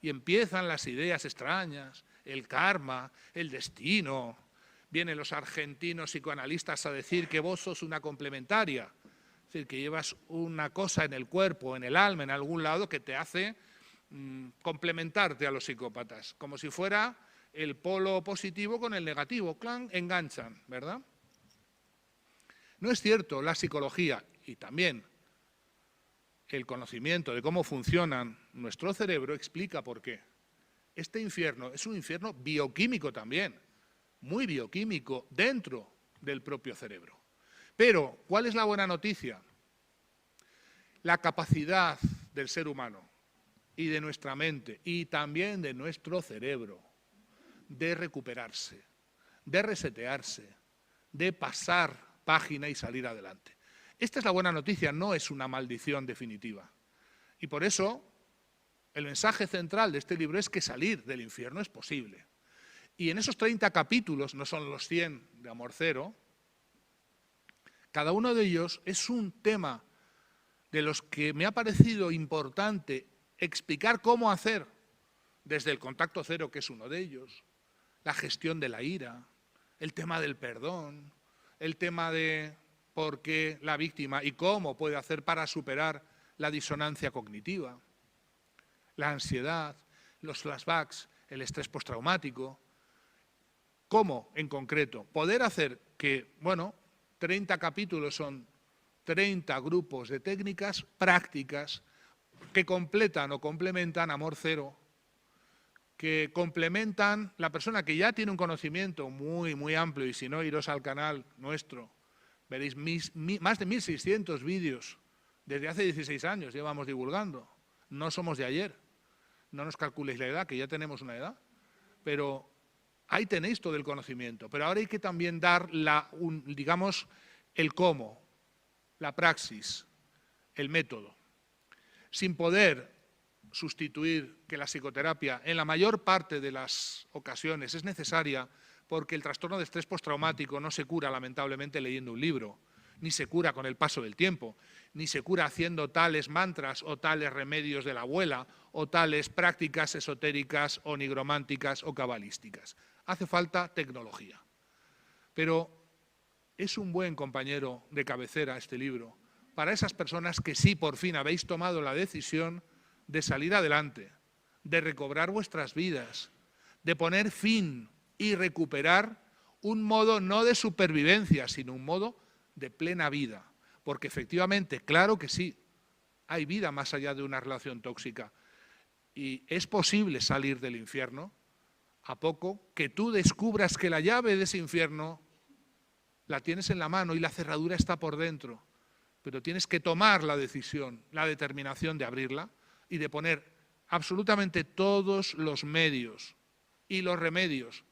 Y empiezan las ideas extrañas, el karma, el destino. Vienen los argentinos psicoanalistas a decir que vos sos una complementaria, es decir, que llevas una cosa en el cuerpo, en el alma, en algún lado que te hace complementarte a los psicópatas, como si fuera el polo positivo con el negativo, clan, enganchan, ¿verdad? No es cierto, la psicología y también el conocimiento de cómo funciona nuestro cerebro explica por qué. Este infierno es un infierno bioquímico también, muy bioquímico, dentro del propio cerebro. Pero, ¿cuál es la buena noticia? La capacidad del ser humano y de nuestra mente y también de nuestro cerebro de recuperarse, de resetearse, de pasar página y salir adelante. Esta es la buena noticia, no es una maldición definitiva. Y por eso el mensaje central de este libro es que salir del infierno es posible. Y en esos 30 capítulos, no son los 100 de Amor Cero, cada uno de ellos es un tema de los que me ha parecido importante explicar cómo hacer, desde el contacto cero, que es uno de ellos, la gestión de la ira, el tema del perdón, el tema de por qué la víctima y cómo puede hacer para superar la disonancia cognitiva, la ansiedad, los flashbacks, el estrés postraumático. ¿Cómo, en concreto? Poder hacer que, 30 capítulos son 30 grupos de técnicas prácticas que completan o complementan Amor Cero, que complementan la persona que ya tiene un conocimiento muy, muy amplio, y si no, iros al canal nuestro, veréis más de 1.600 vídeos, desde hace 16 años llevamos divulgando, no somos de ayer, no nos calculéis la edad, que ya tenemos una edad, pero ahí tenéis todo el conocimiento, pero ahora hay que también dar digamos, el cómo, la praxis, el método, sin poder sustituir que la psicoterapia en la mayor parte de las ocasiones es necesaria, porque el trastorno de estrés postraumático no se cura lamentablemente leyendo un libro, ni se cura con el paso del tiempo, ni se cura haciendo tales mantras o tales remedios de la abuela o tales prácticas esotéricas o nigrománticas o cabalísticas. Hace falta tecnología. Pero es un buen compañero de cabecera este libro para esas personas que sí, por fin habéis tomado la decisión de salir adelante, de recobrar vuestras vidas, de poner fin y recuperar un modo no de supervivencia, sino un modo de plena vida. Porque efectivamente, claro que sí, hay vida más allá de una relación tóxica. Y es posible salir del infierno a poco que tú descubras que la llave de ese infierno la tienes en la mano y la cerradura está por dentro. Pero tienes que tomar la decisión, la determinación de abrirla y de poner absolutamente todos los medios y los remedios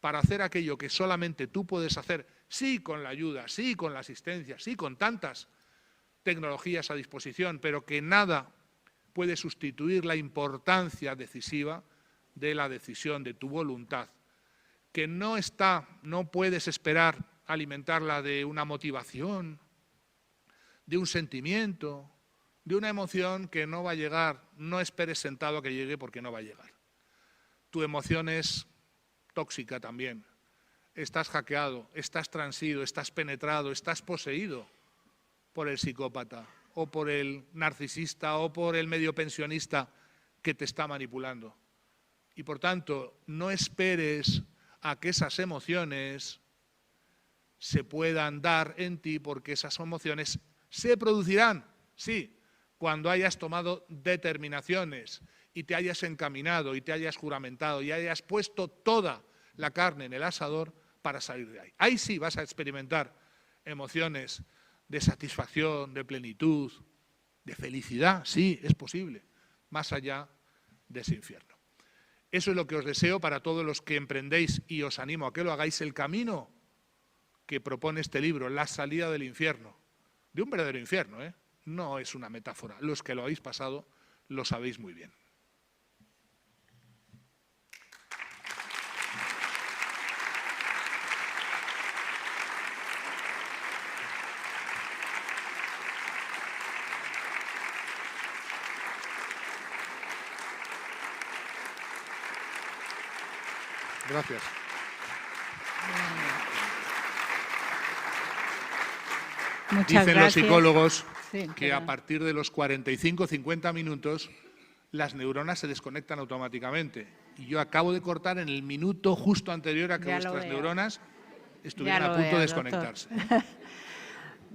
para hacer aquello que solamente tú puedes hacer, sí con la ayuda, sí con la asistencia, sí con tantas tecnologías a disposición, pero que nada puede sustituir la importancia decisiva de la decisión, de tu voluntad, que no puedes esperar alimentarla de una motivación, de un sentimiento, de una emoción que no va a llegar. No esperes sentado a que llegue, porque no va a llegar. Tu emoción es tóxica también. Estás hackeado, estás transido, estás penetrado, estás poseído por el psicópata o por el narcisista o por el medio pensionista que te está manipulando. Y por tanto, no esperes a que esas emociones se puedan dar en ti, porque esas emociones se producirán, sí, cuando hayas tomado determinaciones y te hayas encaminado y te hayas juramentado y hayas puesto toda la carne en el asador para salir de ahí. Ahí sí vas a experimentar emociones de satisfacción, de plenitud, de felicidad, sí, es posible, más allá de ese infierno. Eso es lo que os deseo para todos los que emprendéis, y os animo a que lo hagáis, el camino que propone este libro, La salida del infierno, de un verdadero infierno, ¿eh? No es una metáfora. Los que lo habéis pasado lo sabéis muy bien. Gracias. Muchas Dicen gracias. los psicólogos Sí, que pero- a partir de los 45-50 minutos las neuronas se desconectan automáticamente. Y yo acabo de cortar en el minuto justo anterior a que Ya lo vuestras veo. neuronas estuvieran Ya a lo punto de veo, desconectarse.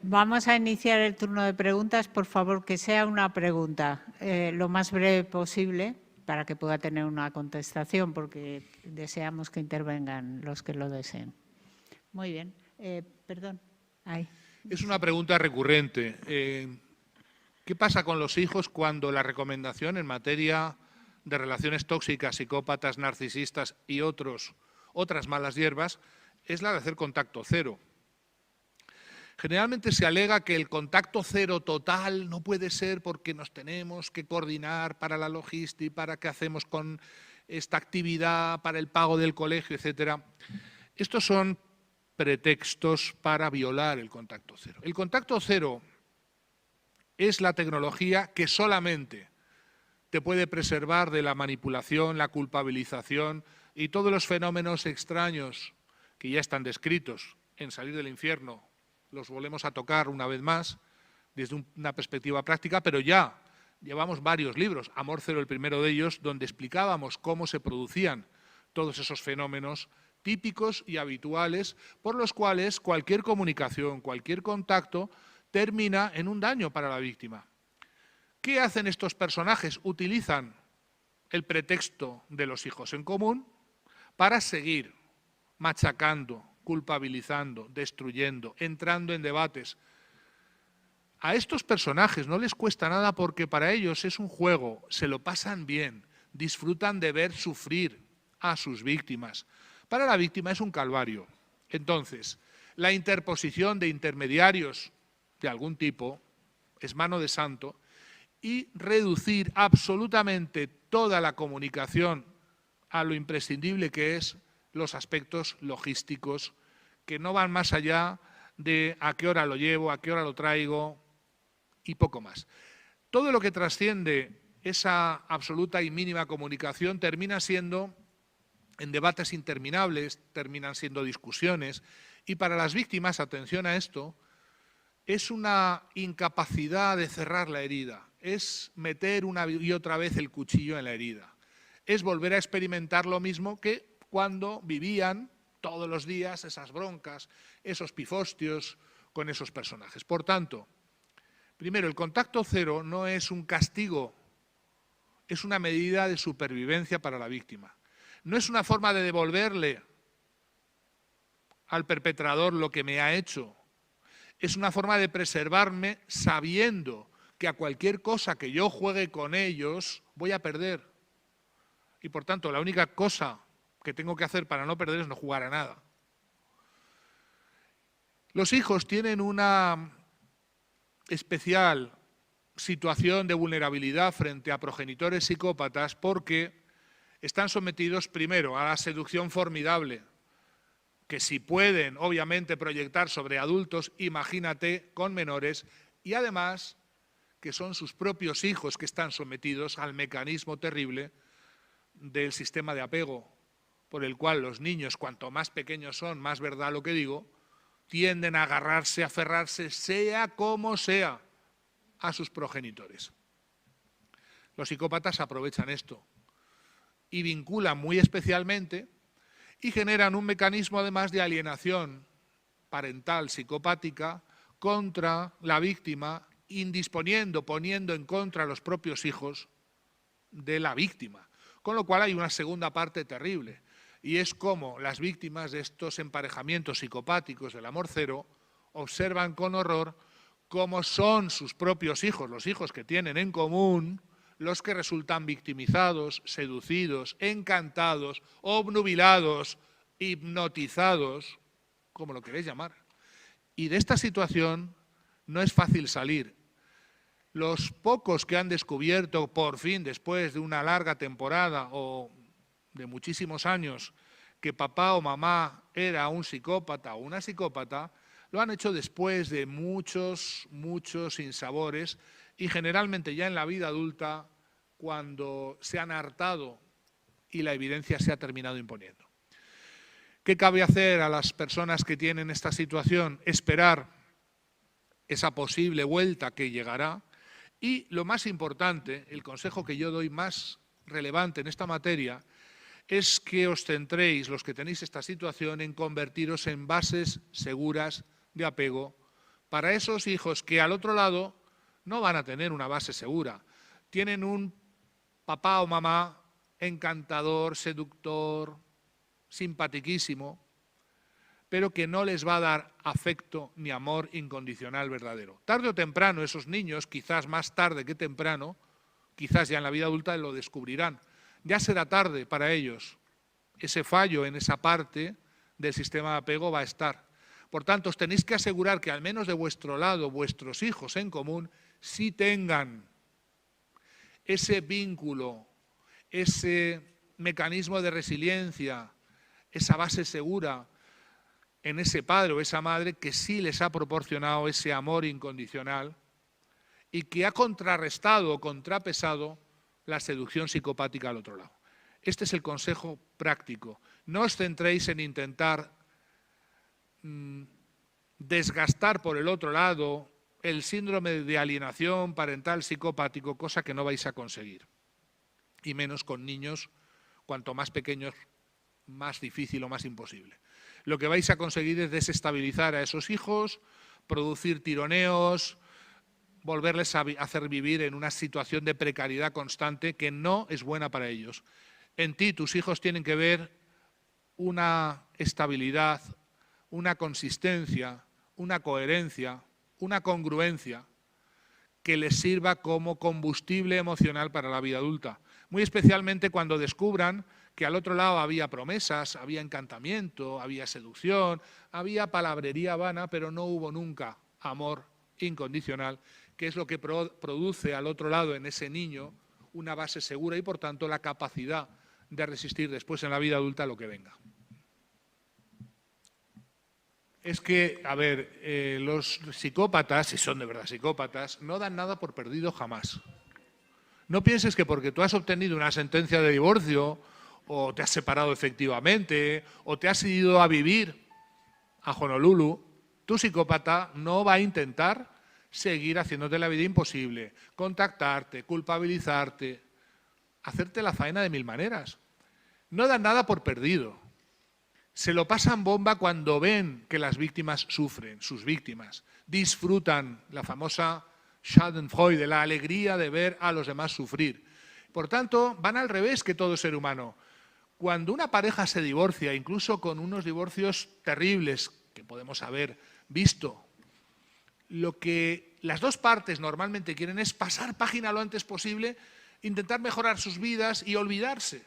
Vamos a iniciar el turno de preguntas. Por favor, que sea una pregunta lo más breve posible para que pueda tener una contestación, porque deseamos que intervengan los que lo deseen. Muy bien. Perdón. Ahí. Es una pregunta recurrente. ¿Qué pasa con los hijos cuando la recomendación en materia de relaciones tóxicas, psicópatas, narcisistas y otras malas hierbas es la de hacer contacto cero? Generalmente se alega que el contacto cero total no puede ser porque nos tenemos que coordinar para la logística, para qué hacemos con esta actividad para el pago del colegio, etcétera. Estos son pretextos para violar el contacto cero. El contacto cero es la tecnología que solamente te puede preservar de la manipulación, la culpabilización y todos los fenómenos extraños que ya están descritos en Salir del infierno. Los volvemos a tocar una vez más desde una perspectiva práctica, pero ya llevamos varios libros, Amor Cero el primero de ellos, donde explicábamos cómo se producían todos esos fenómenos típicos y habituales por los cuales cualquier comunicación, cualquier contacto termina en un daño para la víctima. ¿Qué hacen estos personajes? Utilizan el pretexto de los hijos en común para seguir machacando, culpabilizando, destruyendo, entrando en debates. A estos personajes no les cuesta nada porque para ellos es un juego, se lo pasan bien, disfrutan de ver sufrir a sus víctimas. Para la víctima es un calvario. Entonces, la interposición de intermediarios de algún tipo es mano de santo y reducir absolutamente toda la comunicación a lo imprescindible que es los aspectos logísticos que no van más allá de a qué hora lo llevo, a qué hora lo traigo y poco más. Todo lo que trasciende esa absoluta y mínima comunicación termina siendo en debates interminables, terminan siendo discusiones y para las víctimas, atención a esto, es una incapacidad de cerrar la herida, es meter una y otra vez el cuchillo en la herida, es volver a experimentar lo mismo que cuando vivían todos los días esas broncas, esos pifostios con esos personajes. Por tanto, primero, el contacto cero no es un castigo, es una medida de supervivencia para la víctima. No es una forma de devolverle al perpetrador lo que me ha hecho. Es una forma de preservarme sabiendo que a cualquier cosa que yo juegue con ellos voy a perder. Y por tanto, la única cosa que tengo que hacer para no perder es no jugar a nada. Los hijos tienen una especial situación de vulnerabilidad frente a progenitores psicópatas porque están sometidos primero a la seducción formidable, que si pueden obviamente proyectar sobre adultos, imagínate con menores, y además que son sus propios hijos que están sometidos al mecanismo terrible del sistema de apego, por el cual los niños, cuanto más pequeños son, más verdad lo que digo, tienden a agarrarse, a aferrarse, sea como sea, a sus progenitores. Los psicópatas aprovechan esto y vinculan muy especialmente y generan un mecanismo además de alienación parental psicopática contra la víctima, indisponiendo, poniendo en contra a los propios hijos de la víctima. Con lo cual hay una segunda parte terrible, y es cómo las víctimas de estos emparejamientos psicopáticos del amor cero observan con horror cómo son sus propios hijos, los hijos que tienen en común, los que resultan victimizados, seducidos, encantados, obnubilados, hipnotizados, como lo queréis llamar. Y de esta situación no es fácil salir. Los pocos que han descubierto, por fin, después de una larga temporada o de muchísimos años, que papá o mamá era un psicópata o una psicópata, lo han hecho después de muchos sinsabores y generalmente ya en la vida adulta, cuando se han hartado y la evidencia se ha terminado imponiendo. ¿Qué cabe hacer a las personas que tienen esta situación? Esperar esa posible vuelta que llegará y, lo más importante, el consejo que yo doy más relevante en esta materia, es que os centréis, los que tenéis esta situación, en convertiros en bases seguras de apego para esos hijos que al otro lado no van a tener una base segura. Tienen un papá o mamá encantador, seductor, simpatiquísimo, pero que no les va a dar afecto ni amor incondicional verdadero. Tarde o temprano esos niños, quizás más tarde que temprano, quizás ya en la vida adulta lo descubrirán. Ya será tarde para ellos. Ese fallo en esa parte del sistema de apego va a estar. Por tanto, os tenéis que asegurar que al menos de vuestro lado, vuestros hijos en común, sí tengan ese vínculo, ese mecanismo de resiliencia, esa base segura en ese padre o esa madre que sí les ha proporcionado ese amor incondicional y que ha contrarrestado o contrapesado la seducción psicopática al otro lado. Este es el consejo práctico. No os centréis en intentar desgastar por el otro lado el síndrome de alienación parental psicopático, cosa que no vais a conseguir. Y menos con niños, cuanto más pequeños, más difícil o más imposible. Lo que vais a conseguir es desestabilizar a esos hijos, producir tironeos, volverles a hacer vivir en una situación de precariedad constante que no es buena para ellos. En ti, tus hijos tienen que ver una estabilidad, una consistencia, una coherencia, una congruencia que les sirva como combustible emocional para la vida adulta. Muy especialmente cuando descubran que al otro lado había promesas, había encantamiento, había seducción, había palabrería vana, pero no hubo nunca amor incondicional, que es lo que produce al otro lado en ese niño una base segura y, por tanto, la capacidad de resistir después en la vida adulta lo que venga. Es que, a ver, los psicópatas, si son de verdad psicópatas, no dan nada por perdido jamás. No pienses que porque tú has obtenido una sentencia de divorcio, o te has separado efectivamente, o te has ido a vivir a Honolulu, tu psicópata no va a intentar seguir haciéndote la vida imposible, contactarte, culpabilizarte, hacerte la faena de mil maneras. No dan nada por perdido. Se lo pasan bomba cuando ven que las víctimas sufren, sus víctimas. Disfrutan la famosa Schadenfreude, de la alegría de ver a los demás sufrir. Por tanto, van al revés que todo ser humano. Cuando una pareja se divorcia, incluso con unos divorcios terribles que podemos haber visto, lo que las dos partes normalmente quieren es pasar página lo antes posible, intentar mejorar sus vidas y olvidarse.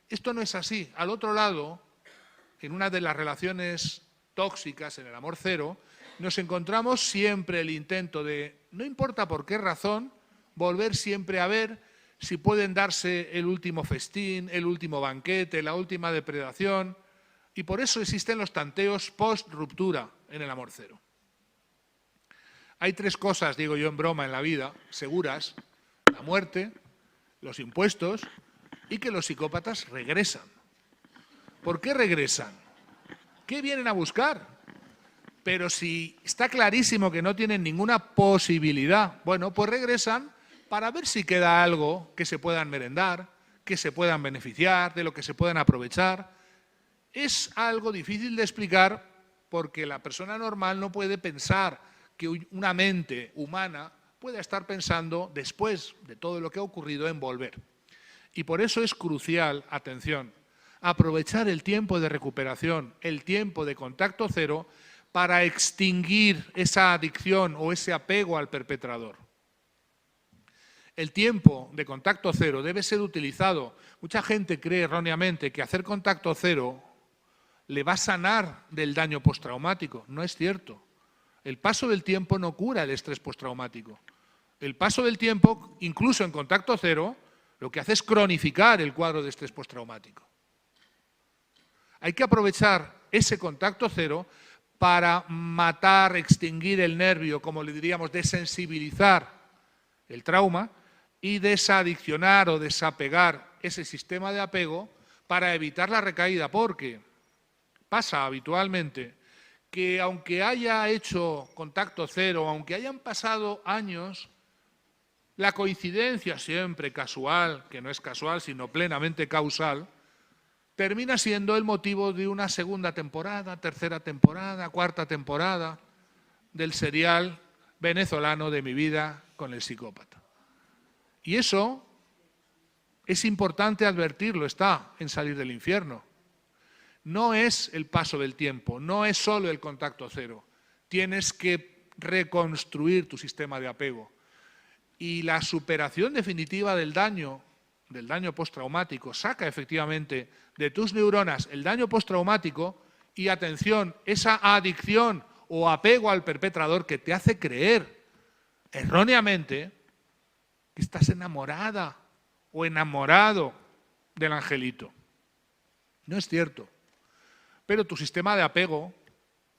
Esto no es así. Al otro lado, en una de las relaciones tóxicas, en el amor cero, nos encontramos siempre el intento de, no importa por qué razón, volver siempre a ver si pueden darse el último festín, el último banquete, la última depredación, y por eso existen los tanteos post-ruptura en el amor cero. Hay tres cosas, digo yo en broma, en la vida, seguras: la muerte, los impuestos y que los psicópatas regresan. ¿Por qué regresan? ¿Qué vienen a buscar? Pero si está clarísimo que no tienen ninguna posibilidad, bueno, pues regresan para ver si queda algo que se puedan merendar, que se puedan beneficiar, de lo que se puedan aprovechar. Es algo difícil de explicar porque la persona normal no puede pensar que una mente humana pueda estar pensando, después de todo lo que ha ocurrido, en volver. Y por eso es crucial, atención, aprovechar el tiempo de recuperación, el tiempo de contacto cero, para extinguir esa adicción o ese apego al perpetrador. El tiempo de contacto cero debe ser utilizado. Mucha gente cree erróneamente que hacer contacto cero le va a sanar del daño postraumático. No es cierto. El paso del tiempo no cura el estrés postraumático. El paso del tiempo, incluso en contacto cero, lo que hace es cronificar el cuadro de estrés postraumático. Hay que aprovechar ese contacto cero para matar, extinguir el nervio, como le diríamos, desensibilizar el trauma y desadiccionar o desapegar ese sistema de apego para evitar la recaída, porque pasa habitualmente que aunque haya hecho contacto cero, aunque hayan pasado años, la coincidencia siempre casual, que no es casual sino plenamente causal, termina siendo el motivo de una segunda temporada, tercera temporada, cuarta temporada del serial venezolano de Mi vida con el psicópata. Y eso es importante advertirlo, está en Salir del infierno. No es el paso del tiempo, no es solo el contacto cero. Tienes que reconstruir tu sistema de apego. Y la superación definitiva del daño postraumático, saca efectivamente de tus neuronas el daño postraumático y, atención, esa adicción o apego al perpetrador que te hace creer erróneamente que estás enamorada o enamorado del angelito. No es cierto. Pero tu sistema de apego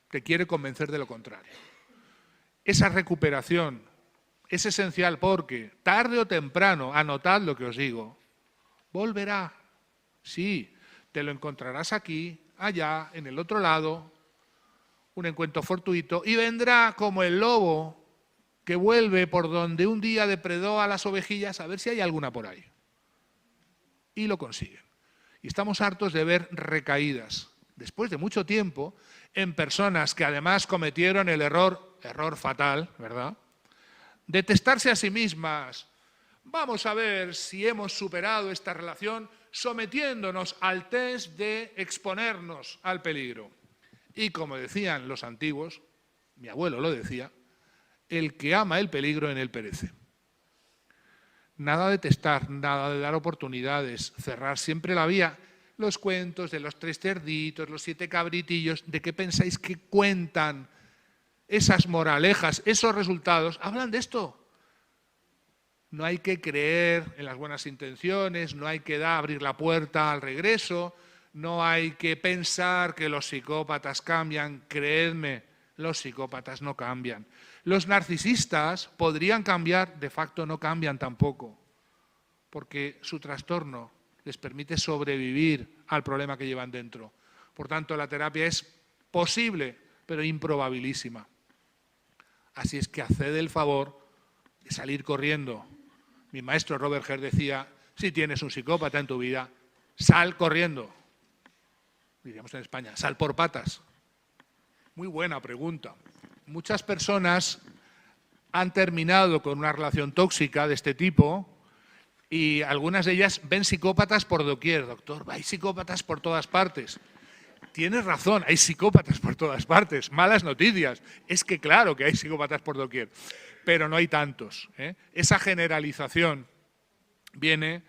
te quiere convencer de lo contrario. Esa recuperación es esencial porque tarde o temprano, anotad lo que os digo, volverá. Sí, te lo encontrarás aquí, allá, en el otro lado, un encuentro fortuito, y vendrá como el lobo que vuelve por donde un día depredó a las ovejillas a ver si hay alguna por ahí. Y lo consiguen. Y estamos hartos de ver recaídas, después de mucho tiempo, en personas que además cometieron el error fatal, ¿verdad?, de testarse a sí mismas. Vamos a ver si hemos superado esta relación sometiéndonos al test de exponernos al peligro. Y como decían los antiguos, mi abuelo lo decía, el que ama el peligro en él perece. Nada de testar, nada de dar oportunidades, cerrar siempre la vía. Los cuentos de los 3 cerditos, los 7 cabritillos, ¿de qué pensáis que cuentan? Esas moralejas, esos resultados, hablan de esto. No hay que creer en las buenas intenciones, no hay que abrir la puerta al regreso, no hay que pensar que los psicópatas cambian. Creedme, los psicópatas no cambian. Los narcisistas podrían cambiar, de facto no cambian tampoco, porque su trastorno les permite sobrevivir al problema que llevan dentro. Por tanto, la terapia es posible, pero improbabilísima. Así es que haced el favor de salir corriendo. Mi maestro Robert Herr decía, si tienes un psicópata en tu vida, sal corriendo. Diríamos en España, sal por patas. Muy buena pregunta. Muchas personas han terminado con una relación tóxica de este tipo y algunas de ellas ven psicópatas por doquier. Doctor, hay psicópatas por todas partes. Tienes razón, hay psicópatas por todas partes. Malas noticias. Es que claro que hay psicópatas por doquier, pero no hay tantos, ¿eh? Esa generalización viene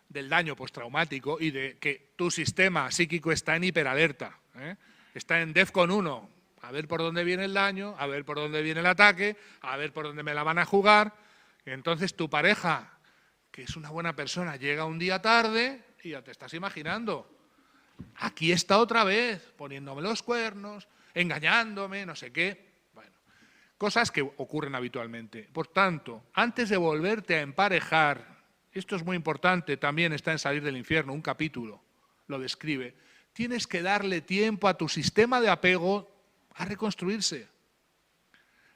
del daño postraumático y de que tu sistema psíquico está en hiperalerta, ¿eh? Está en DEFCON 1. A ver por dónde viene el daño, a ver por dónde viene el ataque, a ver por dónde me la van a jugar. Y entonces tu pareja, que es una buena persona, llega un día tarde y ya te estás imaginando. Aquí está otra vez, poniéndome los cuernos, engañándome, no sé qué. Bueno, cosas que ocurren habitualmente. Por tanto, antes de volverte a emparejar, esto es muy importante, también está en Salir del Infierno, un capítulo lo describe, tienes que darle tiempo a tu sistema de apego a reconstruirse.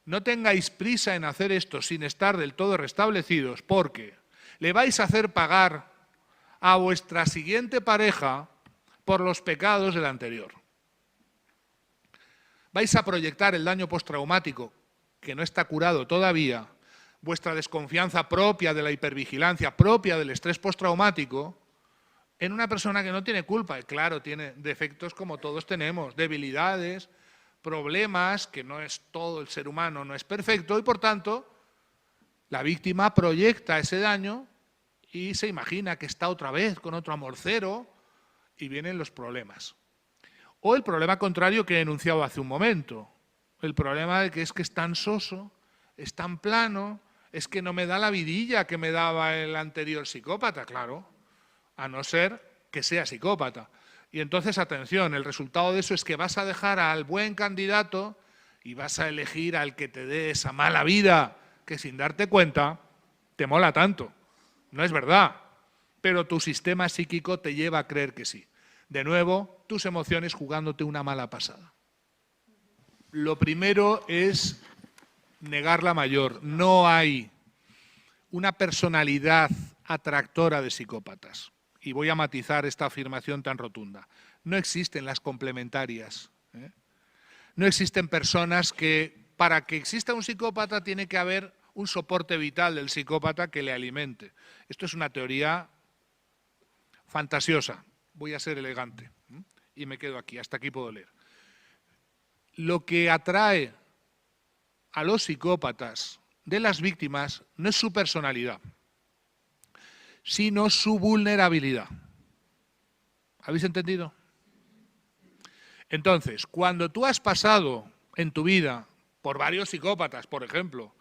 No tengáis prisa en hacer esto sin estar del todo restablecidos, porque le vais a hacer pagar a vuestra siguiente pareja por los pecados del anterior. Vais a proyectar el daño postraumático, que no está curado todavía, vuestra desconfianza propia de la hipervigilancia, propia del estrés postraumático, en una persona que no tiene culpa. Y claro, tiene defectos como todos tenemos, debilidades, problemas, que no es todo el ser humano, no es perfecto, y por tanto, la víctima proyecta ese daño y se imagina que está otra vez con otro amorcero, y vienen los problemas. O el problema contrario que he enunciado hace un momento, el problema de que es tan soso, es tan plano, es que no me da la vidilla que me daba el anterior psicópata, claro, a no ser que sea psicópata. Y entonces, atención, el resultado de eso es que vas a dejar al buen candidato y vas a elegir al que te dé esa mala vida que sin darte cuenta te mola tanto. No es verdad, pero tu sistema psíquico te lleva a creer que sí. De nuevo, tus emociones jugándote una mala pasada. Lo primero es negar la mayor. No hay una personalidad atractora de psicópatas. Y voy a matizar esta afirmación tan rotunda. No existen las complementarias, ¿eh? No existen personas que, para que exista un psicópata, tiene que haber un soporte vital del psicópata que le alimente. Esto es una teoría fantasiosa. Voy a ser elegante, ¿eh? Y me quedo aquí, hasta aquí puedo leer. Lo que atrae a los psicópatas de las víctimas no es su personalidad, sino su vulnerabilidad. ¿Habéis entendido? Entonces, cuando tú has pasado en tu vida por varios psicópatas, por ejemplo,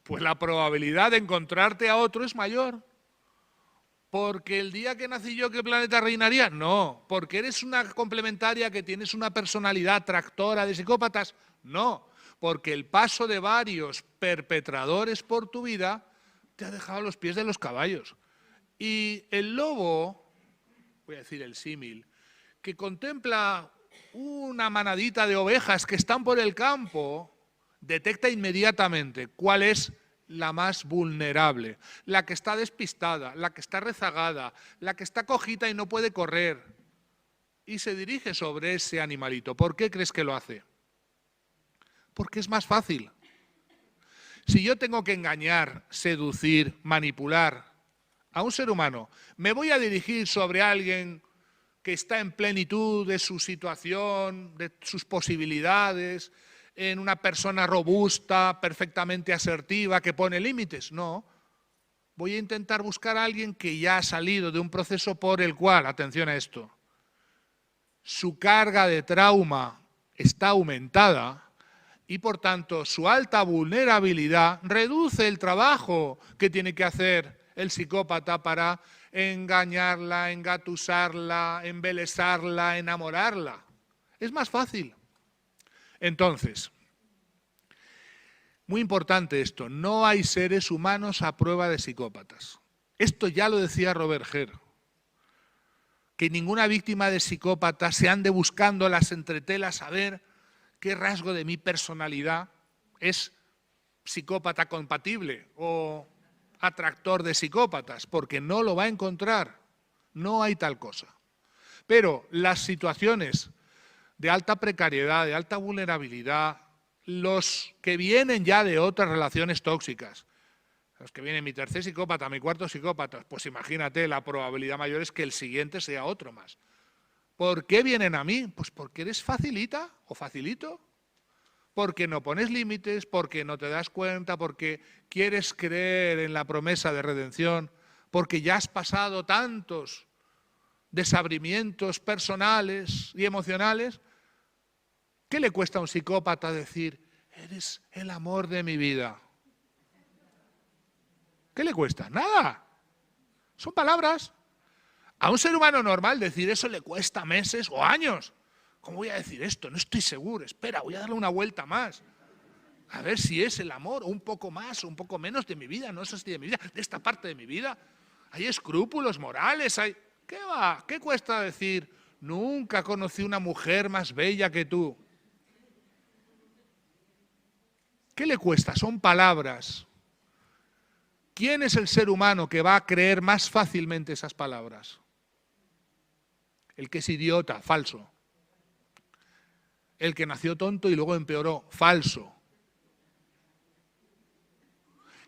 pues la probabilidad de encontrarte a otro es mayor. ¿Porque el día que nací yo qué planeta reinaría? No. ¿Porque eres una complementaria que tienes una personalidad tractora de psicópatas? No. Porque el paso de varios perpetradores por tu vida te ha dejado a los pies de los caballos. Y el lobo, voy a decir el símil, que contempla una manadita de ovejas que están por el campo, detecta inmediatamente cuál es la más vulnerable, la que está despistada, la que está rezagada, la que está cojita y no puede correr. Y se dirige sobre ese animalito. ¿Por qué crees que lo hace? Porque es más fácil. Si yo tengo que engañar, seducir, manipular a un ser humano, me voy a dirigir sobre alguien que está en plenitud de su situación, de sus posibilidades, en una persona robusta, perfectamente asertiva, que pone límites. No, voy a intentar buscar a alguien que ya ha salido de un proceso por el cual, atención a esto, su carga de trauma está aumentada y por tanto su alta vulnerabilidad reduce el trabajo que tiene que hacer el psicópata para engañarla, engatusarla, embelesarla, enamorarla. Es más fácil. Entonces, muy importante esto, no hay seres humanos a prueba de psicópatas. Esto ya lo decía Robert Herr, que ninguna víctima de psicópata se ande buscando las entretelas a ver qué rasgo de mi personalidad es psicópata compatible o atractor de psicópatas, porque no lo va a encontrar, no hay tal cosa. Pero las situaciones de alta precariedad, de alta vulnerabilidad, los que vienen ya de otras relaciones tóxicas, los que vienen mi tercer psicópata, mi cuarto psicópata, pues imagínate, la probabilidad mayor es que el siguiente sea otro más. ¿Por qué vienen a mí? Pues porque eres facilita o facilito, porque no pones límites, porque no te das cuenta, porque quieres creer en la promesa de redención, porque ya has pasado tantos desabrimientos personales y emocionales. ¿Qué le cuesta a un psicópata decir, eres el amor de mi vida? ¿Qué le cuesta? Nada. Son palabras. A un ser humano normal decir eso le cuesta meses o años. ¿Cómo voy a decir esto? No estoy seguro. Espera, voy a darle una vuelta más. A ver si es el amor, o un poco más, o un poco menos de mi vida. No sé si de mi vida, de esta parte de mi vida. Hay escrúpulos morales, hay... ¿Qué va? ¿Qué cuesta decir, nunca conocí una mujer más bella que tú? ¿Qué le cuesta? Son palabras. ¿Quién es el ser humano que va a creer más fácilmente esas palabras? El que es idiota, falso. El que nació tonto y luego empeoró, falso.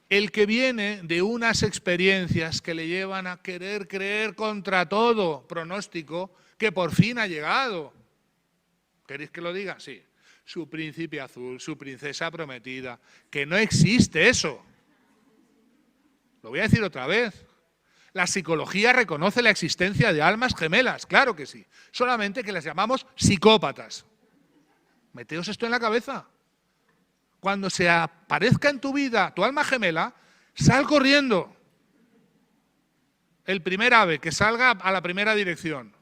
El que viene de unas experiencias que le llevan a querer creer contra todo pronóstico que por fin ha llegado. ¿Queréis que lo diga? Sí. Su príncipe azul, su princesa prometida, que no existe eso. Lo voy a decir otra vez. La psicología reconoce la existencia de almas gemelas, claro que sí. Solamente que las llamamos psicópatas. Meteos esto en la cabeza. Cuando se aparezca en tu vida tu alma gemela, sal corriendo. El primer ave que salga a la primera dirección,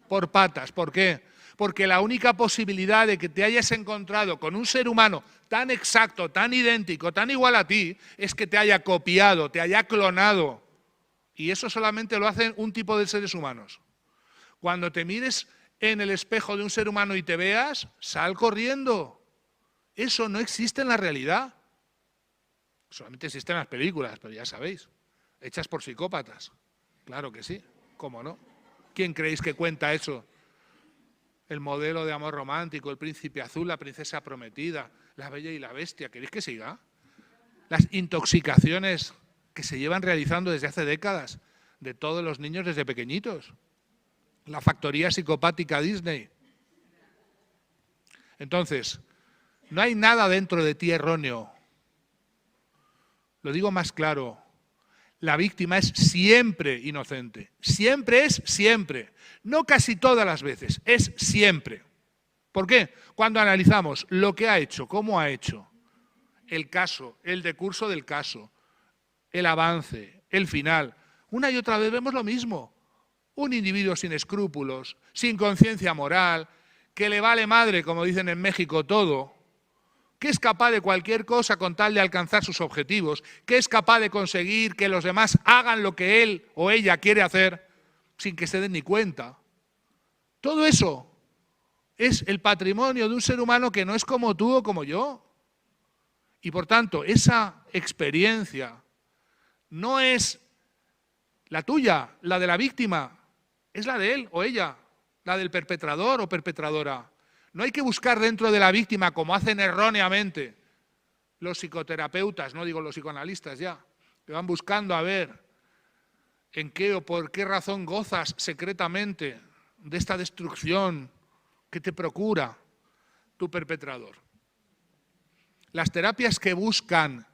por patas. ¿Por qué? Porque la única posibilidad de que te hayas encontrado con un ser humano tan exacto, tan idéntico, tan igual a ti, es que te haya copiado, te haya clonado. Y eso solamente lo hacen un tipo de seres humanos. Cuando te mires en el espejo de un ser humano y te veas, sal corriendo. Eso no existe en la realidad. Solamente existe en las películas, pero ya sabéis, hechas por psicópatas. Claro que sí, ¿cómo no? ¿Quién creéis que cuenta eso? El modelo de amor romántico, el príncipe azul, la princesa prometida, la bella y la bestia. ¿Queréis que siga? Las intoxicaciones que se llevan realizando desde hace décadas de todos los niños desde pequeñitos. La factoría psicopática Disney. Entonces, no hay nada dentro de ti erróneo. Lo digo más claro. La víctima es siempre inocente. Siempre es siempre. No casi todas las veces, es siempre. ¿Por qué? Cuando analizamos lo que ha hecho, cómo ha hecho, el caso, el decurso del caso, el avance, el final. Una y otra vez vemos lo mismo. Un individuo sin escrúpulos, sin conciencia moral, que le vale madre, como dicen en México, todo, que es capaz de cualquier cosa con tal de alcanzar sus objetivos, que es capaz de conseguir que los demás hagan lo que él o ella quiere hacer sin que se den ni cuenta. Todo eso es el patrimonio de un ser humano que no es como tú o como yo. Y por tanto, esa experiencia no es la tuya, la de la víctima, es la de él o ella, la del perpetrador o perpetradora. No hay que buscar dentro de la víctima, como hacen erróneamente los psicoterapeutas, no digo los psicoanalistas ya, que van buscando a ver en qué o por qué razón gozas secretamente de esta destrucción que te procura tu perpetrador. Las terapias que buscan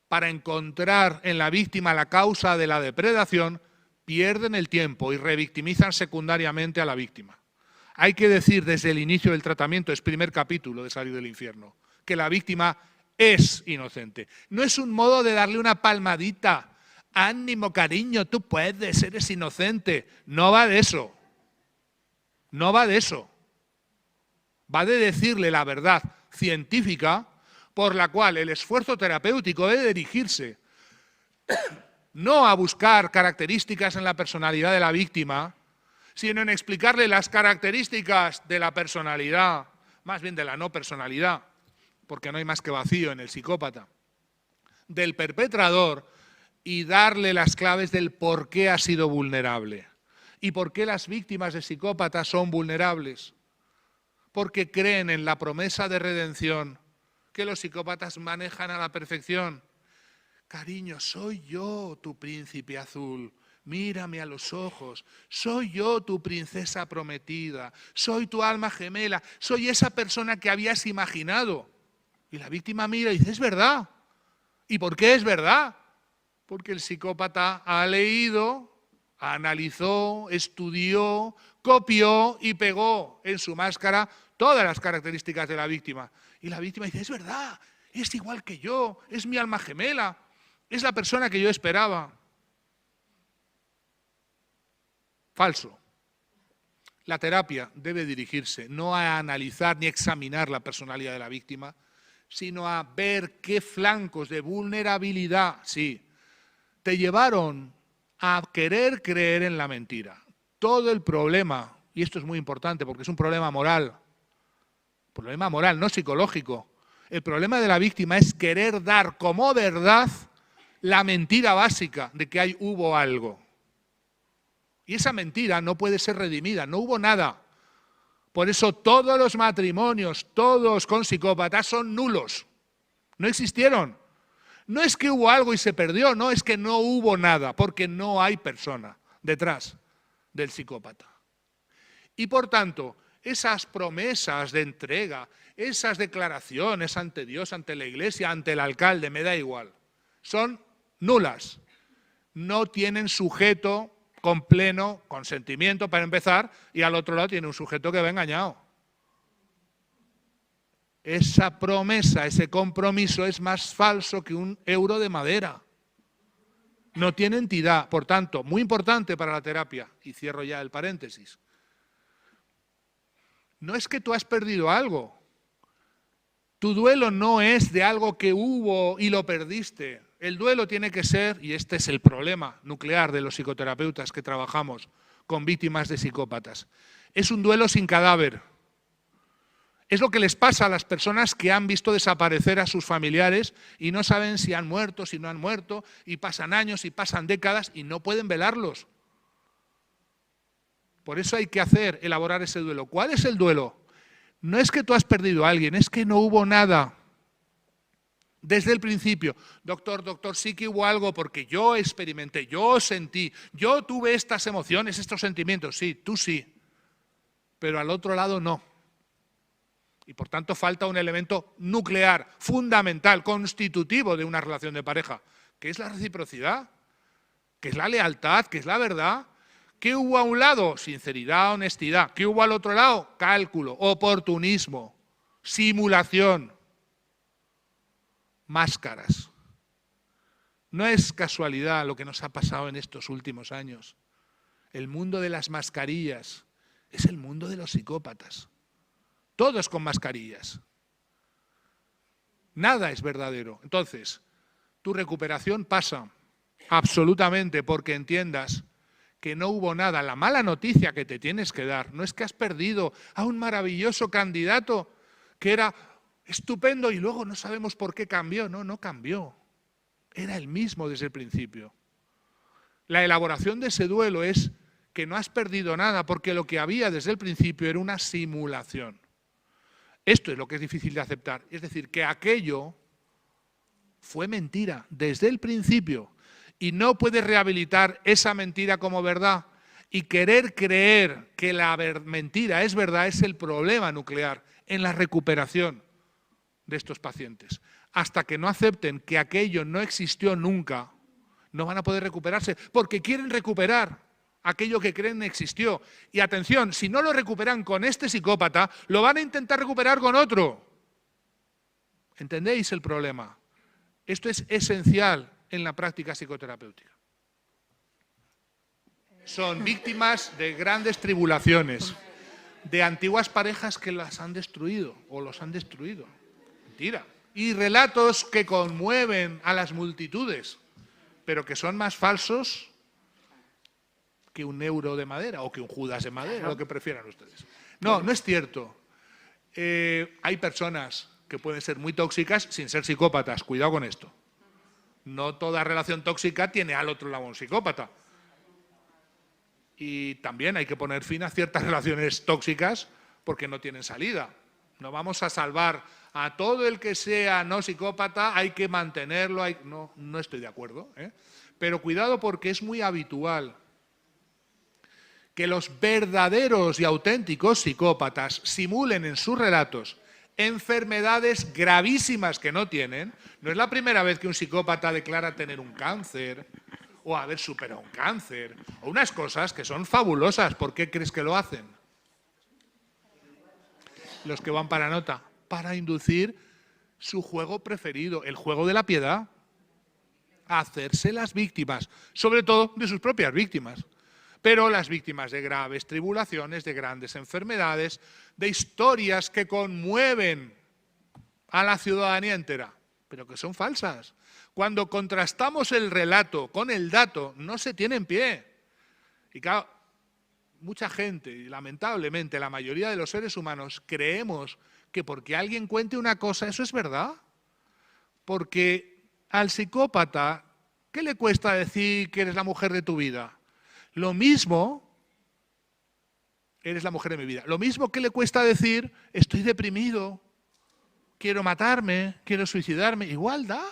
para encontrar en la víctima la causa de la depredación pierden el tiempo y revictimizan secundariamente a la víctima. Hay que decir desde el inicio del tratamiento, es primer capítulo de Salir del Infierno, que la víctima es inocente. No es un modo de darle una palmadita. Ánimo, cariño, tú puedes, eres inocente. No va de eso. No va de eso. Va de decirle la verdad científica por la cual el esfuerzo terapéutico debe dirigirse no a buscar características en la personalidad de la víctima, sino en explicarle las características de la personalidad, más bien de la no personalidad, porque no hay más que vacío en el psicópata, del perpetrador, y darle las claves del por qué ha sido vulnerable. ¿Y por qué las víctimas de psicópatas son vulnerables? Porque creen en la promesa de redención que los psicópatas manejan a la perfección. Cariño, soy yo tu príncipe azul. Mírame a los ojos, soy yo tu princesa prometida, soy tu alma gemela, soy esa persona que habías imaginado. Y la víctima mira y dice, es verdad. ¿Y por qué es verdad? Porque el psicópata ha leído, analizó, estudió, copió y pegó en su máscara todas las características de la víctima. Y la víctima dice, es verdad, es igual que yo, es mi alma gemela, es la persona que yo esperaba. Falso. La terapia debe dirigirse no a analizar ni examinar la personalidad de la víctima, sino a ver qué flancos de vulnerabilidad, sí, te llevaron a querer creer en la mentira. Todo el problema, y esto es muy importante porque es un problema moral, no psicológico, el problema de la víctima es querer dar como verdad la mentira básica de que hubo algo. Y esa mentira no puede ser redimida, no hubo nada. Por eso todos los matrimonios, todos con psicópatas, son nulos. No existieron. No es que hubo algo y se perdió, no, es que no hubo nada, porque no hay persona detrás del psicópata. Y por tanto, esas promesas de entrega, esas declaraciones ante Dios, ante la Iglesia, ante el alcalde, me da igual, son nulas. No tienen sujeto con pleno consentimiento para empezar, y al otro lado tiene un sujeto que va engañado. Esa promesa, ese compromiso es más falso que un euro de madera. No tiene entidad. Por tanto, muy importante para la terapia, y cierro ya el paréntesis, no es que tú has perdido algo. Tu duelo no es de algo que hubo y lo perdiste. El duelo tiene que ser, y este es el problema nuclear de los psicoterapeutas que trabajamos con víctimas de psicópatas, es un duelo sin cadáver. Es lo que les pasa a las personas que han visto desaparecer a sus familiares y no saben si han muerto, si no han muerto, y pasan años y pasan décadas y no pueden velarlos. Por eso hay que elaborar ese duelo. ¿Cuál es el duelo? No es que tú has perdido a alguien, es que no hubo nada. Desde el principio, doctor, sí que hubo algo porque yo experimenté, yo sentí, yo tuve estas emociones, estos sentimientos. Sí, tú sí, pero al otro lado no. Y por tanto falta un elemento nuclear, fundamental, constitutivo de una relación de pareja, que es la reciprocidad, que es la lealtad, que es la verdad. ¿Qué hubo a un lado? Sinceridad, honestidad. ¿Qué hubo al otro lado? Cálculo, oportunismo, simulación, máscaras. No es casualidad lo que nos ha pasado en estos últimos años. El mundo de las mascarillas es el mundo de los psicópatas. Todos con mascarillas. Nada es verdadero. Entonces, tu recuperación pasa absolutamente porque entiendas que no hubo nada. La mala noticia que te tienes que dar no es que has perdido a un maravilloso candidato que era estupendo y luego no sabemos por qué cambió. No, no cambió. Era el mismo desde el principio. La elaboración de ese duelo es que no has perdido nada porque lo que había desde el principio era una simulación. Esto es lo que es difícil de aceptar. Es decir, que aquello fue mentira desde el principio y no puedes rehabilitar esa mentira como verdad y querer creer que la mentira es verdad es el problema nuclear en la recuperación de estos pacientes. Hasta que no acepten que aquello no existió nunca, no van a poder recuperarse porque quieren recuperar aquello que creen existió. Y atención, si no lo recuperan con este psicópata, lo van a intentar recuperar con otro. ¿Entendéis el problema? Esto es esencial en la práctica psicoterapéutica. Son víctimas de grandes tribulaciones, de antiguas parejas que las han destruido o los han destruido. Mentira. Y relatos que conmueven a las multitudes, pero que son más falsos que un euro de madera o que un Judas de madera, lo que prefieran ustedes. No, no es cierto. Hay personas que pueden ser muy tóxicas sin ser psicópatas. Cuidado con esto. No toda relación tóxica tiene al otro lado un psicópata. Y también hay que poner fin a ciertas relaciones tóxicas porque no tienen salida. No vamos a salvar a todo el que sea no psicópata, hay que mantenerlo. No estoy de acuerdo, ¿eh? Pero cuidado porque es muy habitual que los verdaderos y auténticos psicópatas simulen en sus relatos enfermedades gravísimas que no tienen. No es la primera vez que un psicópata declara tener un cáncer o haber superado un cáncer o unas cosas que son fabulosas. ¿Por qué crees que lo hacen? Los que van para nota, para inducir su juego preferido, el juego de la piedad, a hacerse las víctimas, sobre todo de sus propias víctimas. Pero las víctimas de graves tribulaciones, de grandes enfermedades, de historias que conmueven a la ciudadanía entera, pero que son falsas. Cuando contrastamos el relato con el dato, no se tiene en pie. Y claro, mucha gente, y lamentablemente la mayoría de los seres humanos, creemos que porque alguien cuente una cosa, eso es verdad. Porque al psicópata, ¿qué le cuesta decir que eres la mujer de tu vida? Lo mismo, eres la mujer de mi vida, lo mismo que le cuesta decir, estoy deprimido, quiero matarme, quiero suicidarme, igual da.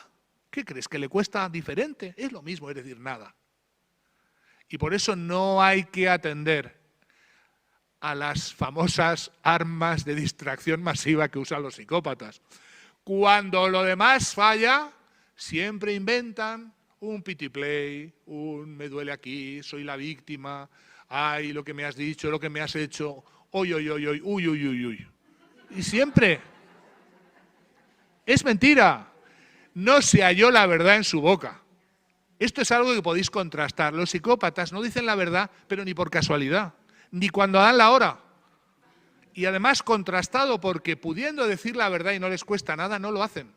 ¿Qué crees? ¿Que le cuesta diferente? Es lo mismo, es decir, nada. Y por eso no hay que atender a las famosas armas de distracción masiva que usan los psicópatas. Cuando lo demás falla, siempre inventan un pity play, un me duele aquí, soy la víctima, ay, lo que me has dicho, lo que me has hecho, oy, oy, oy, oy, uy, uy, uy, uy. Y siempre es mentira. No se halló la verdad en su boca. Esto es algo que podéis contrastar. Los psicópatas no dicen la verdad, pero ni por casualidad, ni cuando dan la hora. Y además contrastado porque pudiendo decir la verdad y no les cuesta nada, no lo hacen.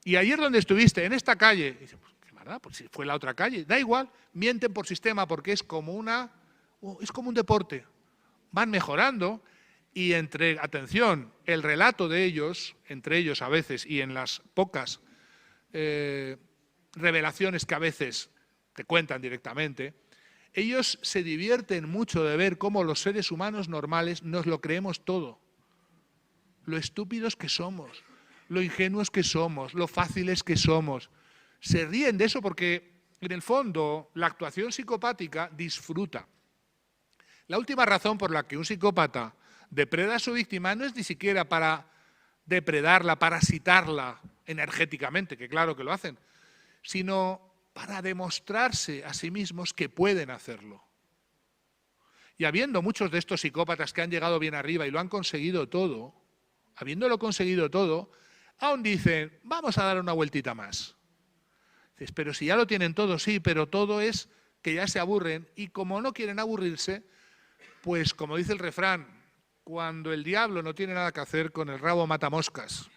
Y ayer donde estuviste, en esta calle, dice, pues, ¿qué más da? Pues si fue la otra calle, da igual, mienten por sistema porque es como un deporte. Van mejorando y atención, el relato de ellos, entre ellos a veces y en las pocas revelaciones que a veces te cuentan directamente, ellos se divierten mucho de ver cómo los seres humanos normales nos lo creemos todo. Lo estúpidos que somos, lo ingenuos que somos, lo fáciles que somos. Se ríen de eso porque, en el fondo, la actuación psicopática disfruta. La última razón por la que un psicópata depreda a su víctima no es ni siquiera para depredarla, parasitarla energéticamente, que claro que lo hacen, sino para demostrarse a sí mismos que pueden hacerlo. Y habiendo muchos de estos psicópatas que han llegado bien arriba y lo han conseguido todo, habiéndolo conseguido todo, aún dicen, vamos a dar una vueltita más. Dices, pero si ya lo tienen todo, sí, pero todo es que ya se aburren y como no quieren aburrirse, pues como dice el refrán, cuando el diablo no tiene nada que hacer, con el rabo mata moscas.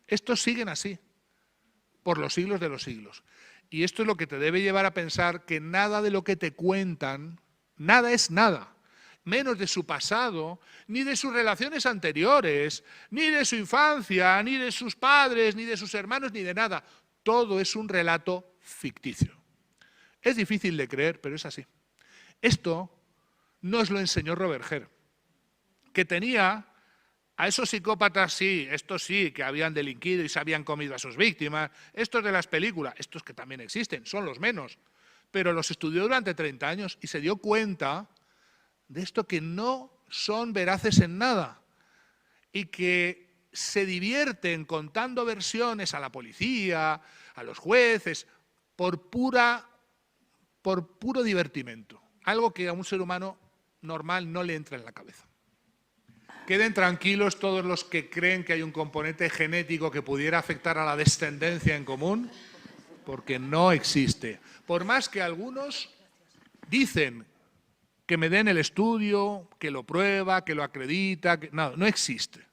Estos siguen así, por los siglos de los siglos. Y esto es lo que te debe llevar a pensar que nada de lo que te cuentan, nada es nada, menos de su pasado, ni de sus relaciones anteriores, ni de su infancia, ni de sus padres, ni de sus hermanos, ni de nada. Todo es un relato ficticio. Es difícil de creer, pero es así. Esto nos lo enseñó Robert Hare, que tenía a esos psicópatas, sí, estos sí, que habían delinquido y se habían comido a sus víctimas, estos de las películas, estos que también existen, son los menos, pero los estudió durante 30 años y se dio cuenta de esto, que no son veraces en nada y que se divierten contando versiones a la policía, a los jueces, por puro divertimento, algo que a un ser humano normal no le entra en la cabeza. Queden tranquilos todos los que creen que hay un componente genético que pudiera afectar a la descendencia en común, porque no existe. Por más que algunos dicen que me den el estudio, que lo prueba, que lo acredita, no existe.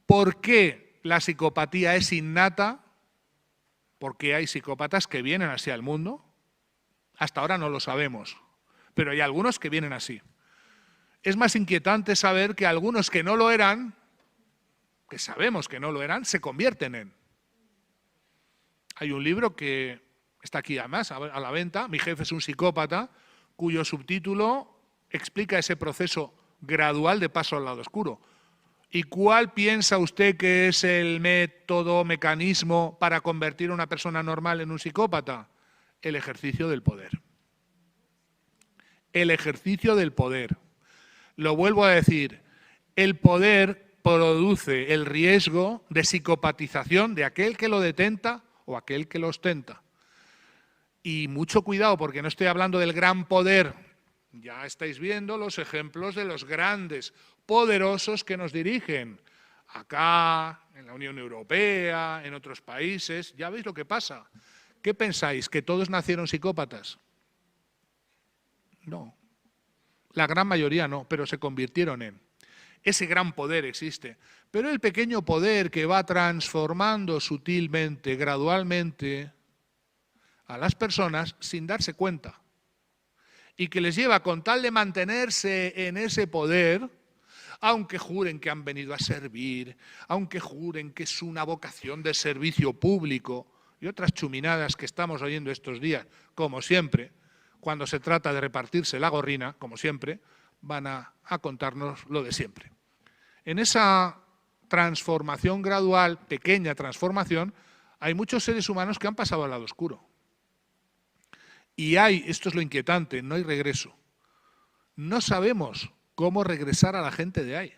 ¿Por qué la psicopatía es innata? Porque hay psicópatas que vienen así al mundo. Hasta ahora no lo sabemos, pero hay algunos que vienen así. Es más inquietante saber que algunos que no lo eran, que sabemos que no lo eran, se convierten en. Hay un libro que está aquí además a la venta, Mi jefe es un psicópata, cuyo subtítulo explica ese proceso gradual de paso al lado oscuro. ¿Y cuál piensa usted que es el mecanismo para convertir a una persona normal en un psicópata? El ejercicio del poder. El ejercicio del poder. Lo vuelvo a decir, el poder produce el riesgo de psicopatización de aquel que lo detenta o aquel que lo ostenta. Y mucho cuidado, porque no estoy hablando del gran poder. Ya estáis viendo los ejemplos de los grandes, poderosos que nos dirigen. Acá, en la Unión Europea, en otros países. Ya veis lo que pasa. ¿Qué pensáis? ¿Que todos nacieron psicópatas? No. La gran mayoría no, pero se convirtieron en. Ese gran poder existe. Pero el pequeño poder que va transformando sutilmente, gradualmente, a las personas sin darse cuenta. Y que les lleva, con tal de mantenerse en ese poder, aunque juren que han venido a servir, aunque juren que es una vocación de servicio público y otras chuminadas que estamos oyendo estos días, como siempre, cuando se trata de repartirse la gorrina, como siempre, van a contarnos lo de siempre. En esa transformación gradual, pequeña transformación, hay muchos seres humanos que han pasado al lado oscuro. Y esto es lo inquietante, no hay regreso. No sabemos cómo regresar a la gente de ahí.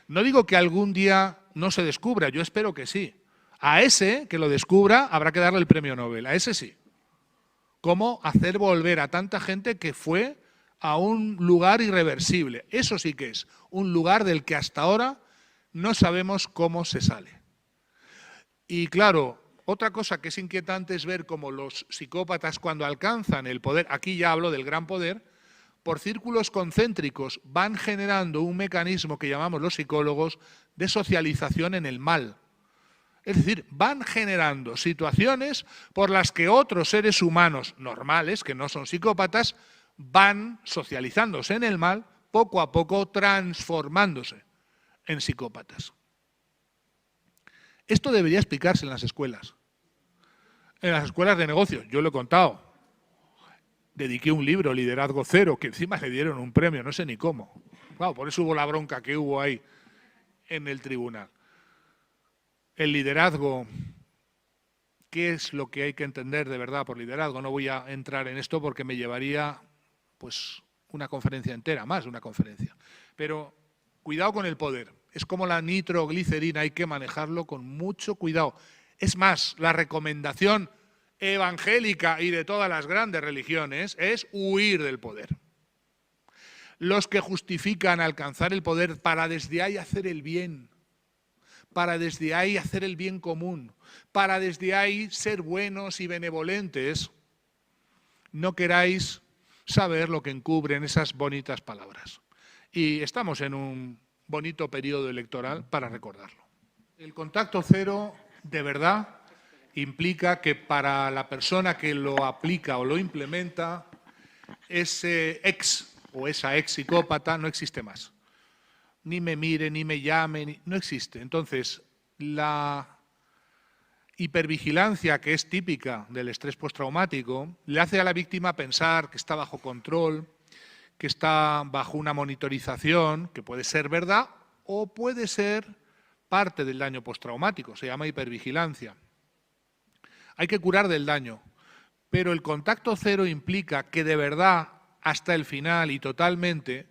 No digo que algún día no se descubra, yo espero que sí. A ese que lo descubra habrá que darle el premio Nobel, a ese sí. Cómo hacer volver a tanta gente que fue a un lugar irreversible. Eso sí que es un lugar del que hasta ahora no sabemos cómo se sale. Y claro, otra cosa que es inquietante es ver cómo los psicópatas, cuando alcanzan el poder, aquí ya hablo del gran poder, por círculos concéntricos van generando un mecanismo que llamamos los psicólogos de socialización en el mal. Es decir, van generando situaciones por las que otros seres humanos normales, que no son psicópatas, van socializándose en el mal, poco a poco transformándose en psicópatas. Esto debería explicarse en las escuelas. En las escuelas de negocios, yo lo he contado. Dediqué un libro, Liderazgo Cero, que encima le dieron un premio, no sé ni cómo. Claro, por eso hubo la bronca que hubo ahí en el tribunal. El liderazgo, ¿qué es lo que hay que entender de verdad por liderazgo? No voy a entrar en esto porque me llevaría pues una conferencia entera, más de una conferencia. Pero cuidado con el poder. Es como la nitroglicerina, hay que manejarlo con mucho cuidado. Es más, la recomendación evangélica y de todas las grandes religiones es huir del poder. Los que justifican alcanzar el poder para desde ahí hacer el bien, para desde ahí hacer el bien común, para desde ahí ser buenos y benevolentes, no queráis saber lo que encubren esas bonitas palabras. Y estamos en un bonito periodo electoral para recordarlo. El contacto cero, de verdad, implica que para la persona que lo aplica o lo implementa, ese ex o esa ex psicópata no existe más. Ni me mire, ni me llame, no existe. Entonces, la hipervigilancia, que es típica del estrés postraumático, le hace a la víctima pensar que está bajo control, que está bajo una monitorización, que puede ser verdad o puede ser parte del daño postraumático, se llama hipervigilancia. Hay que curar del daño, pero el contacto cero implica que de verdad, hasta el final y totalmente,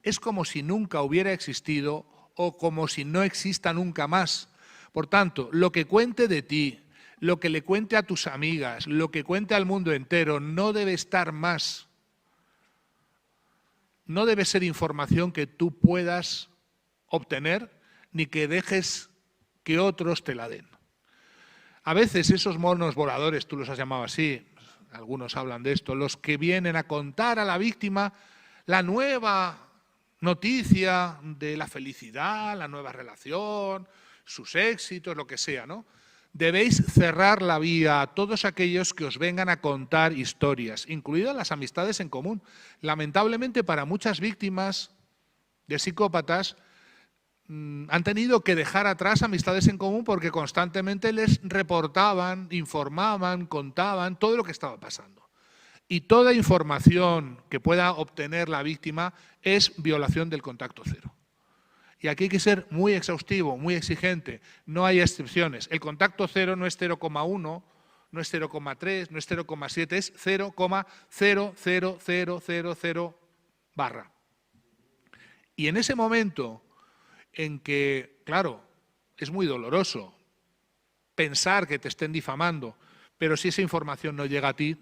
es como si nunca hubiera existido o como si no exista nunca más. Por tanto, lo que cuente de ti, lo que le cuente a tus amigas, lo que cuente al mundo entero, no debe estar más. No debe ser información que tú puedas obtener ni que dejes que otros te la den. A veces esos monos voladores, tú los has llamado así, algunos hablan de esto, los que vienen a contar a la víctima la nueva noticia de la felicidad, la nueva relación, sus éxitos, lo que sea, ¿no? Debéis cerrar la vía a todos aquellos que os vengan a contar historias, incluidas las amistades en común. Lamentablemente, para muchas víctimas de psicópatas, han tenido que dejar atrás amistades en común porque constantemente les reportaban, informaban, contaban todo lo que estaba pasando. Y toda información que pueda obtener la víctima es violación del contacto cero. Y aquí hay que ser muy exhaustivo, muy exigente, no hay excepciones. El contacto cero no es 0,1, no es 0,3, no es 0,7, es 0,00000 barra. Y en ese momento en que, claro, es muy doloroso pensar que te estén difamando, pero si esa información no llega a ti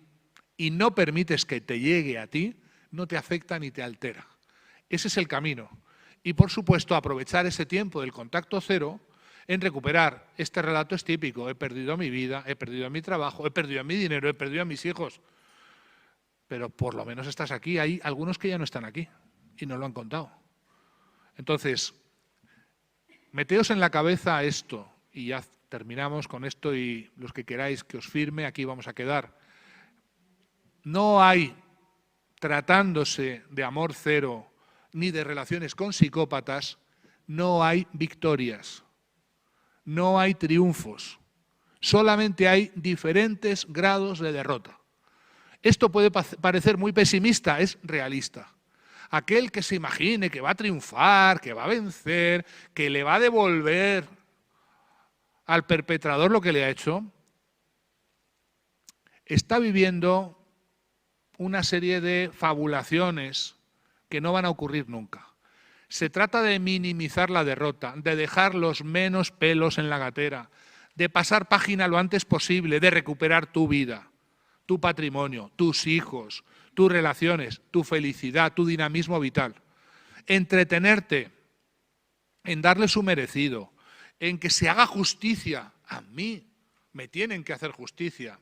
y no permites que te llegue a ti, no te afecta ni te altera. Ese es el camino. Y, por supuesto, aprovechar ese tiempo del contacto cero en recuperar. Este relato es típico. He perdido mi vida, he perdido mi trabajo, he perdido mi dinero, he perdido a mis hijos. Pero por lo menos estás aquí. Hay algunos que ya no están aquí y no lo han contado. Entonces, meteos en la cabeza esto, y ya terminamos con esto, y los que queráis que os firme, aquí vamos a quedar. No hay, tratándose de amor cero, ni de relaciones con psicópatas, no hay victorias, no hay triunfos, solamente hay diferentes grados de derrota. Esto puede parecer muy pesimista, es realista. Aquel que se imagine que va a triunfar, que va a vencer, que le va a devolver al perpetrador lo que le ha hecho, está viviendo una serie de fabulaciones que no van a ocurrir nunca. Se trata de minimizar la derrota, de dejar los menos pelos en la gatera, de pasar página lo antes posible, de recuperar tu vida, tu patrimonio, tus hijos, tus relaciones, tu felicidad, tu dinamismo vital. Entretenerte en darle su merecido, en que se haga justicia. A mí me tienen que hacer justicia.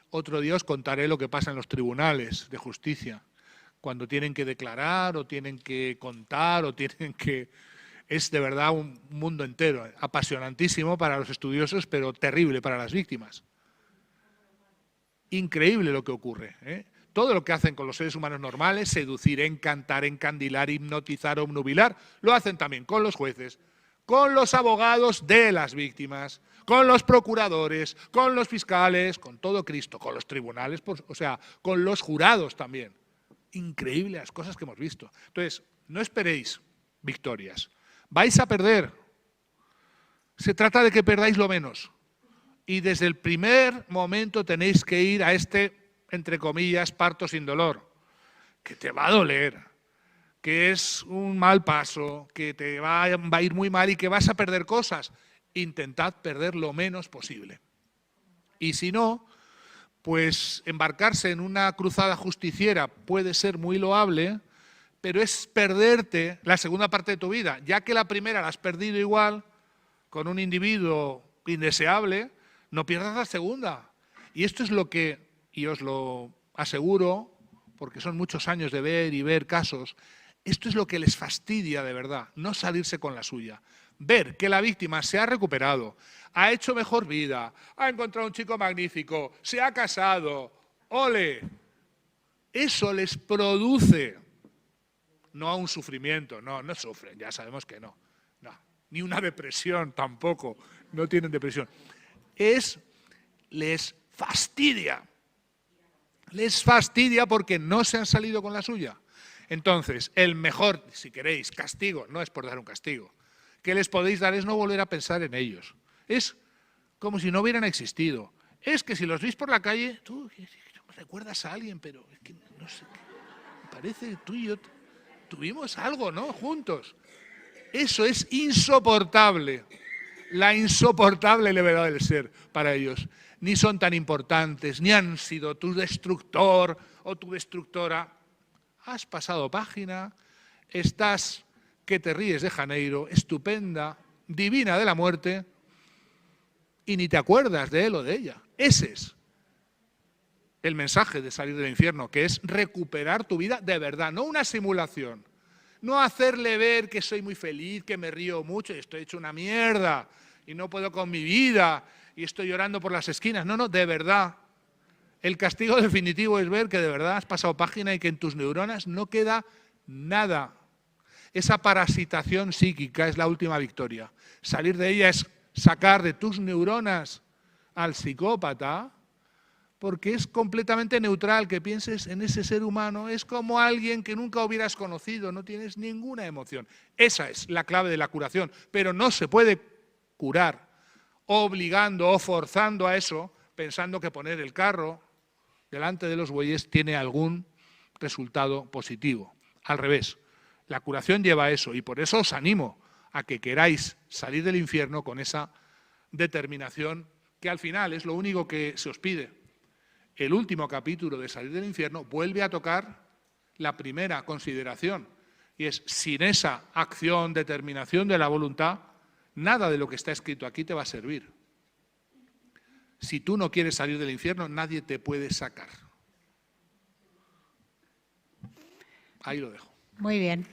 Otro día os contaré lo que pasa en los tribunales de justicia, cuando tienen que declarar o tienen que contar o tienen que... Es de verdad un mundo entero, apasionantísimo para los estudiosos, pero terrible para las víctimas. Increíble lo que ocurre, ¿eh? Todo lo que hacen con los seres humanos normales, seducir, encantar, encandilar, hipnotizar, obnubilar, lo hacen también con los jueces, con los abogados de las víctimas, con los procuradores, con los fiscales, con todo Cristo, con los tribunales, o sea, con los jurados también. Increíble las cosas que hemos visto. Entonces, no esperéis victorias. Vais a perder. Se trata de que perdáis lo menos. Y desde el primer momento tenéis que ir a este, entre comillas, parto sin dolor, que te va a doler, que es un mal paso, que te va a ir muy mal y que vas a perder cosas. Intentad perder lo menos posible. Y si no, pues embarcarse en una cruzada justiciera puede ser muy loable, pero es perderte la segunda parte de tu vida, ya que la primera la has perdido igual con un individuo indeseable, no pierdas la segunda. Y esto es lo que, y os lo aseguro, porque son muchos años de ver y ver casos, esto es lo que les fastidia de verdad, no salirse con la suya. Ver que la víctima se ha recuperado, ha hecho mejor vida, ha encontrado un chico magnífico, se ha casado, ¡ole! Eso les produce, no a un sufrimiento, no sufren, ya sabemos que no, ni una depresión tampoco, no tienen depresión. Les fastidia porque no se han salido con la suya. Entonces, el mejor, si queréis, castigo, no es por dar un castigo, que les podéis dar es no volver a pensar en ellos. Es como si no hubieran existido. Es que si los veis por la calle, tú recuerdas a alguien, pero es que no sé, me parece que tú y yo tuvimos algo, ¿no? Juntos. Eso es insoportable, la insoportable levedad del ser para ellos. Ni son tan importantes, ni han sido tu destructor o tu destructora. Has pasado página, estás que te ríes de Janeiro, estupenda, divina de la muerte, y ni te acuerdas de él o de ella. Ese es el mensaje de salir del infierno, que es recuperar tu vida de verdad, no una simulación. No hacerle ver que soy muy feliz, que me río mucho y estoy hecho una mierda y no puedo con mi vida y estoy llorando por las esquinas. No, de verdad. El castigo definitivo es ver que de verdad has pasado página y que en tus neuronas no queda nada. Esa parasitación psíquica es la última victoria. Salir de ella es sacar de tus neuronas al psicópata, porque es completamente neutral que pienses en ese ser humano. Es como alguien que nunca hubieras conocido, no tienes ninguna emoción. Esa es la clave de la curación, pero no se puede curar obligando o forzando a eso, pensando que poner el carro delante de los bueyes tiene algún resultado positivo. Al revés, la curación lleva a eso y por eso os animo a que queráis salir del infierno con esa determinación que al final es lo único que se os pide. El último capítulo de Salir del infierno vuelve a tocar la primera consideración y es sin esa acción, determinación de la voluntad, nada de lo que está escrito aquí te va a servir. Si tú no quieres salir del infierno, nadie te puede sacar. Ahí lo dejo. Muy bien.